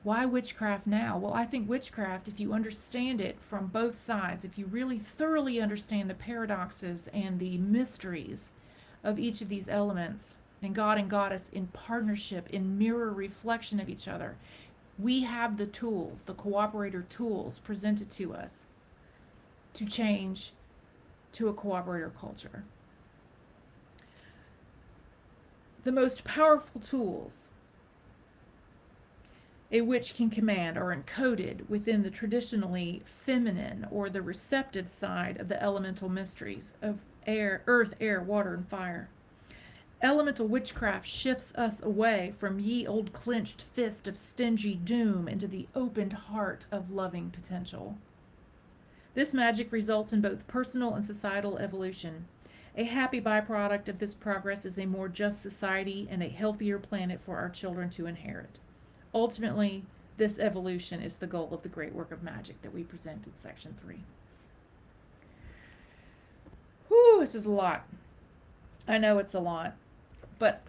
Why witchcraft now? Well, I think witchcraft, if you understand it from both sides, if you really thoroughly understand the paradoxes and the mysteries of each of these elements, and God and Goddess in partnership, in mirror reflection of each other, we have the tools, the cooperator tools presented to us to change to a cooperator culture. The most powerful tools a witch can command are encoded within the traditionally feminine or the receptive side of the elemental mysteries of air, earth, air, water, and fire. Elemental witchcraft shifts us away from ye old clenched fist of stingy doom into the opened heart of loving potential. This magic results in both personal and societal evolution. A happy byproduct of this progress is a more just society and a healthier planet for our children to inherit. Ultimately, this evolution is the goal of the great work of magic that we present in Section 3. Whew, this is a lot. I know it's a lot. But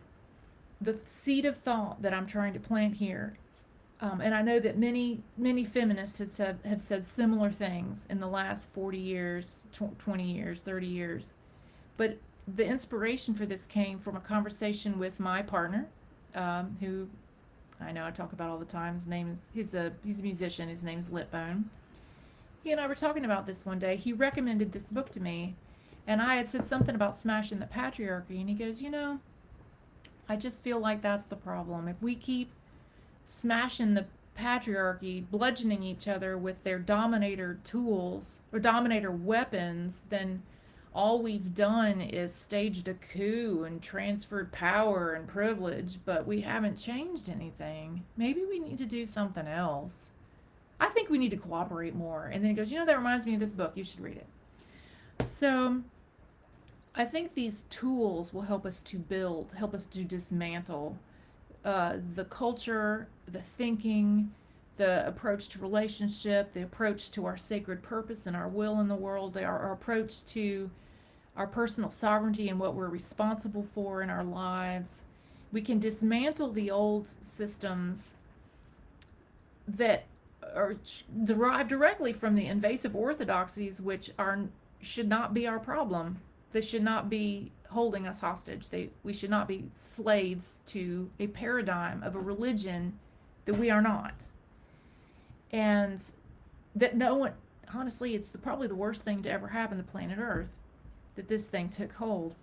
the seed of thought that I'm trying to plant here, and I know that many feminists have said similar things in the last 40 years, 20 years, 30 years. But the inspiration for this came from a conversation with my partner, who I know I talk about all the time. He's a musician. His name's Litbone. He and I were talking about this one day. He recommended this book to me, and I had said something about smashing the patriarchy, and he goes, I just feel like that's the problem. If we keep smashing the patriarchy, bludgeoning each other with their dominator tools or dominator weapons, then all we've done is staged a coup and transferred power and privilege, but we haven't changed anything. Maybe we need to do something else. I think we need to cooperate more. And then he goes, that reminds me of this book. You should read it. So I think these tools will help us to build, help us to dismantle the culture, the thinking, the approach to relationship, the approach to our sacred purpose and our will in the world, our approach to our personal sovereignty and what we're responsible for in our lives. We can dismantle the old systems that are derived directly from the invasive orthodoxies, which should not be our problem. They should not be holding us hostage. We should not be slaves to a paradigm of a religion that we are not. And that no one, honestly, it's probably the worst thing to ever happen to planet Earth, that this thing took hold.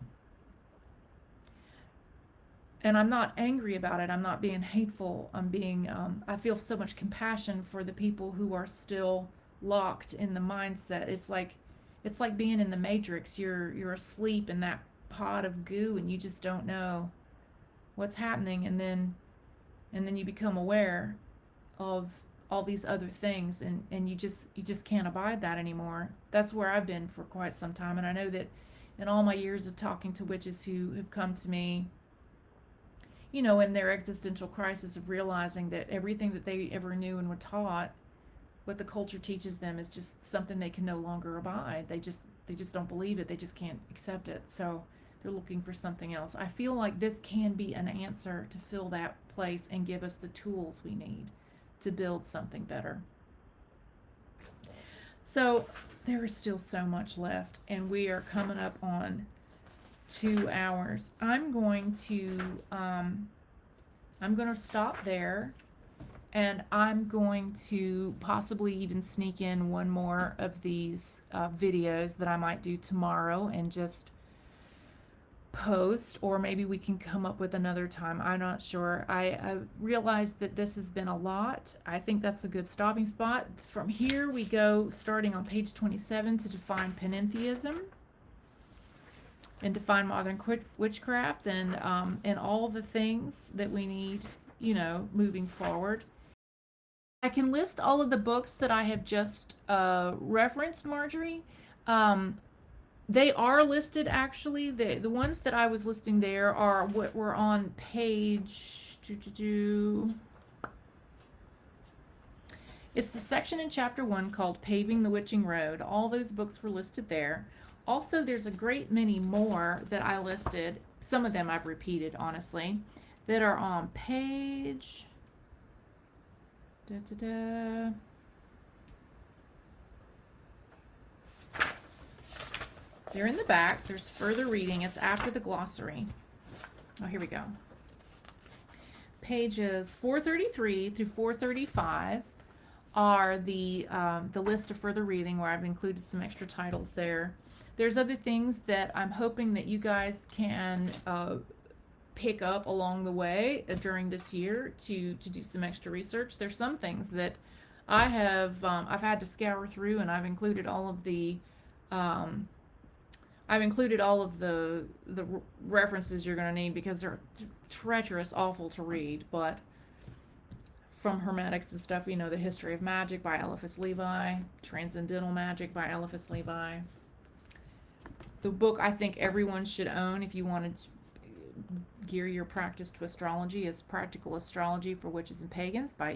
And I'm not angry about it. I'm not being hateful. I feel so much compassion for the people who are still locked in the mindset. It's like being in the Matrix. You're asleep in that pot of goo and you just don't know what's happening, and then you become aware of all these other things, and you just can't abide that anymore. That's where I've been for quite some time, and I know that in all my years of talking to witches who have come to me, in their existential crisis of realizing that everything that they ever knew and were taught, what the culture teaches them, is just something they can no longer abide. They just don't believe it. They just can't accept it. So they're looking for something else. I feel like this can be an answer to fill that place and give us the tools we need to build something better. So there is still so much left, and we are coming up on 2 hours. I'm going to stop there, and I'm going to possibly even sneak in one more of these videos that I might do tomorrow and just post, or maybe we can come up with another time. I'm not sure. I realized that this has been a lot. I think that's a good stopping spot. From here we go, starting on page 27, to define panentheism and define modern witchcraft, and all the things that we need, moving forward. I can list all of the books that I have just referenced, Marjorie. They are listed, actually. The ones that I was listing there are what were on page... It's the section in chapter 1 called Paving the Witching Road. All those books were listed there. Also, there's a great many more that I listed. Some of them I've repeated, honestly, that are on page... They're in the back. There's further reading. It's after the glossary. Oh, here we go. Pages 433 through 435 are the list of further reading, where I've included some extra titles there. There's other things that I'm hoping that you guys can pick up along the way during this year to do some extra research. There's some things that I've had to scour through, and I've included all of the references you're going to need, because they're treacherous, awful to read. But from Hermetics and stuff, the History of Magic by Eliphas Levi, Transcendental Magic by Eliphas Levi. The book I think everyone should own if you want to gear your practice to astrology is Practical Astrology for Witches and Pagans by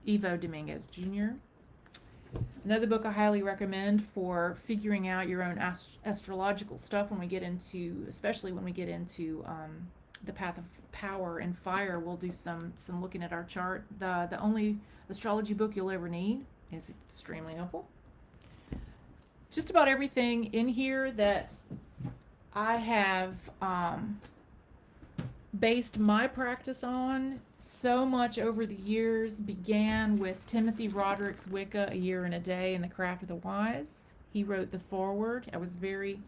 Ivo Dominguez Jr. Another book I highly recommend for figuring out your own astrological stuff especially when we get into the Path of Power and Fire. We'll do some looking at our chart. The only astrology book you'll ever need is extremely helpful. Just about everything in here that I have based my practice on so much over the years began with Timothy Roderick's Wicca, A Year and a Day, and the Craft of the Wise. He wrote the foreword. I was very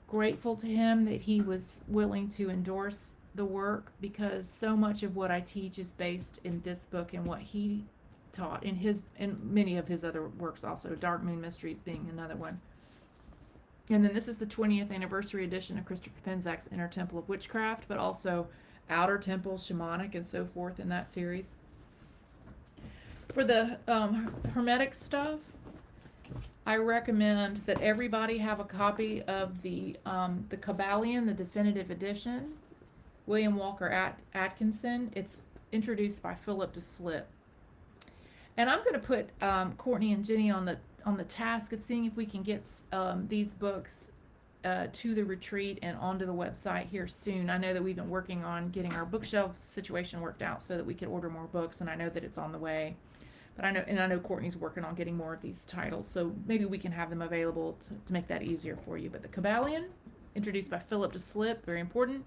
grateful to him that he was willing to endorse the work, because so much of what I teach is based in this book and what he taught in many of his other works also, Dark Moon Mysteries being another one. And then this is the 20th anniversary edition of Christopher Penczak's Inner Temple of Witchcraft, but also Outer Temple, Shamanic, and so forth in that series. For the Hermetic stuff, I recommend that everybody have a copy of the Kabbalion, the definitive edition, William Walker Atkinson. It's introduced by Philip de Slip. And I'm going to put Courtney and Jenny on the task of seeing if we can get these books to the retreat and onto the website here soon. I know that we've been working on getting our bookshelf situation worked out so that we could order more books, and I know that it's on the way. But I know Courtney's working on getting more of these titles, so maybe we can have them available to make that easier for you. But the Kabbalion, introduced by Philip de Slip, very important.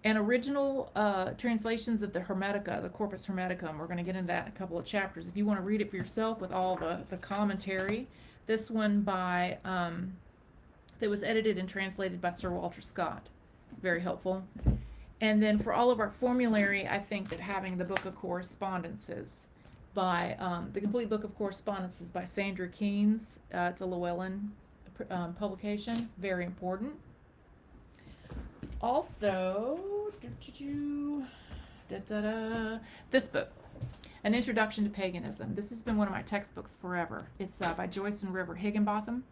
And original translations of the Hermetica, the Corpus Hermeticum. We're going to get into that in a couple of chapters. If you want to read it for yourself with all the commentary, this one by that was edited and translated by Sir Walter Scott. Very helpful. And then for all of our formulary, I think that having the Book of Correspondences by the Complete Book of Correspondences by Sandra Keynes, it's a Llewellyn publication, very important. Also, this book, An Introduction to Paganism. This has been one of my textbooks forever. It's by Joyce and River Higginbotham.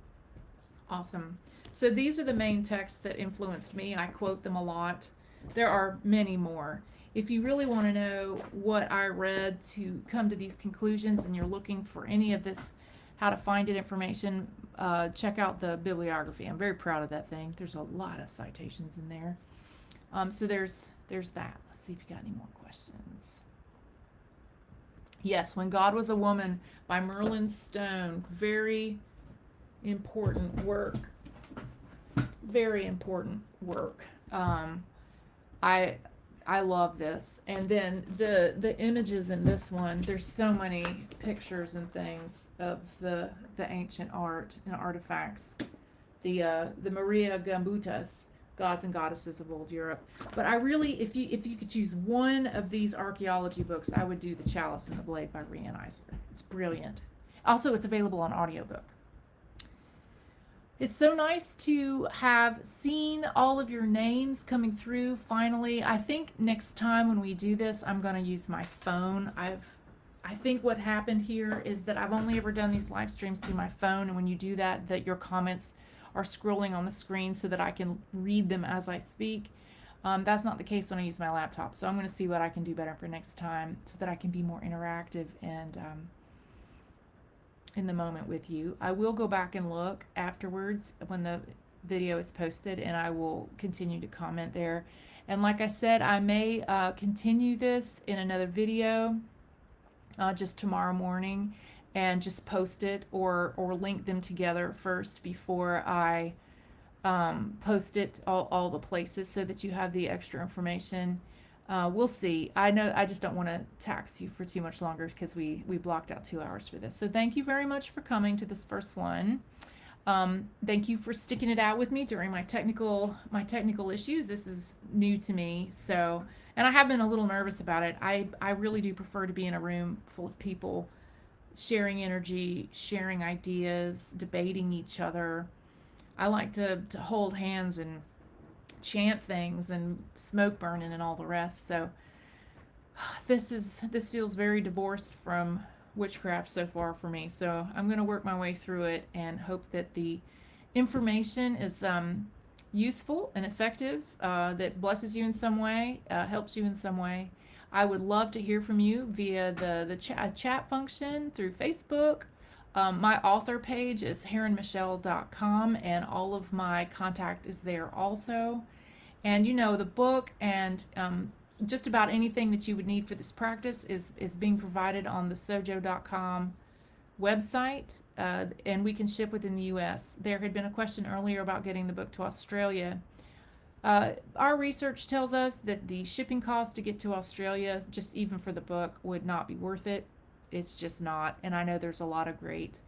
Awesome. So these are the main texts that influenced me. I quote them a lot. There are many more. If you really want to know what I read to come to these conclusions and you're looking for any of this, how to find it information, check out the bibliography. I'm very proud of that thing. There's a lot of citations in there. So there's that. Let's see if you got any more questions. Yes, When God Was a Woman by Merlin Stone. Very important work. Very important work. I love this. And then the images in this one, there's so many pictures and things of the ancient art and artifacts. The Maria Gambutas, Gods and Goddesses of Old Europe. But I really, if you could choose one of these archaeology books, I would do The Chalice and the Blade by Rian Eisler. It's brilliant. Also, it's available on audiobook. It's so nice to have seen all of your names coming through finally. I think next time when we do this, I'm going to use my phone. I think what happened here is that I've only ever done these live streams through my phone, and when you do that, that your comments are scrolling on the screen so that I can read them as I speak. That's not the case when I use my laptop, so I'm going to see what I can do better for next time so that I can be more interactive and in the moment with you. I will go back and look afterwards when the video is posted, and I will continue to comment there. And like I said, I may continue this in another video just tomorrow morning and just post it or link them together first before I post it all the places so that you have the extra information. We'll see. I know I just don't want to tax you for too much longer because we blocked out 2 hours for this. So thank you very much for coming to this first one. Thank you for sticking it out with me during my technical issues. This is new to me, so, and I have been a little nervous about it. I really do prefer to be in a room full of people sharing energy, sharing ideas, debating each other. I like to hold hands and chant things and smoke burning and all the rest. So this feels very divorced from witchcraft so far for me. So I'm going to work my way through it and hope that the information is useful and effective, that blesses you in some way, helps you in some way. I would love to hear from you via the chat function through Facebook. My author page is heronmichelle.com, and all of my contact is there also. And the book and just about anything that you would need for this practice is being provided on the sojo.com website, and we can ship within the U.S. There had been a question earlier about getting the book to Australia. Our research tells us that the shipping cost to get to Australia, just even for the book, would not be worth it. It's just not. And I know there's a lot of great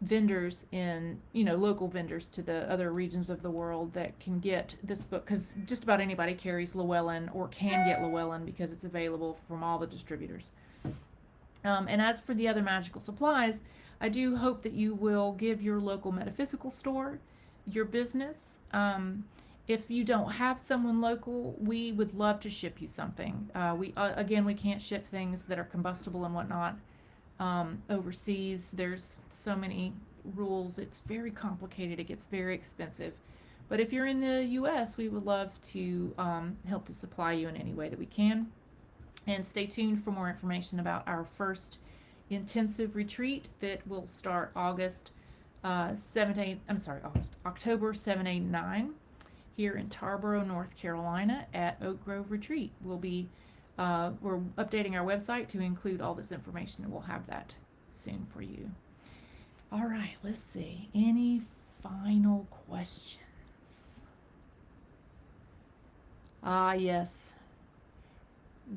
vendors in, local vendors to the other regions of the world that can get this book, because just about anybody carries Llewellyn or can get Llewellyn because it's available from all the distributors. And as for the other magical supplies, I do hope that you will give your local metaphysical store your business. If you don't have someone local, we would love to ship you something. We again, we can't ship things that are combustible and whatnot overseas. There's so many rules. It's very complicated. It gets very expensive. But if you're in the U.S., we would love to help to supply you in any way that we can. And stay tuned for more information about our first intensive retreat that will start August 7, 8, I'm sorry, October 7, 8, 9 here in Tarboro, North Carolina at Oak Grove Retreat. We're updating our website to include all this information, and we'll have that soon for you. All right, let's see. Any final questions? Yes.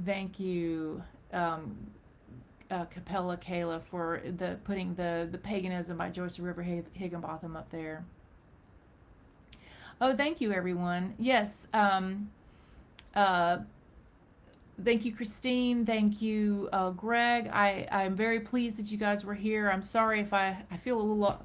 Thank you, Capella Kayla, for putting the Paganism by Joyce River Higginbotham up there. Oh, thank you, everyone. Yes. Thank you, Christine. Thank you, Greg. I'm very pleased that you guys were here. I'm sorry if I feel a little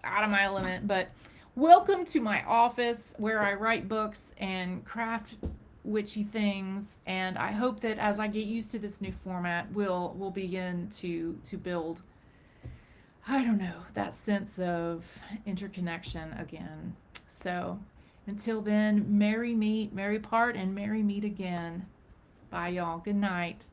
out of my element, but welcome to my office where I write books and craft witchy things. And I hope that as I get used to this new format, we'll begin to build, I don't know, that sense of interconnection again. So until then, merry meet, merry part, and merry meet again. Bye, y'all. Good night.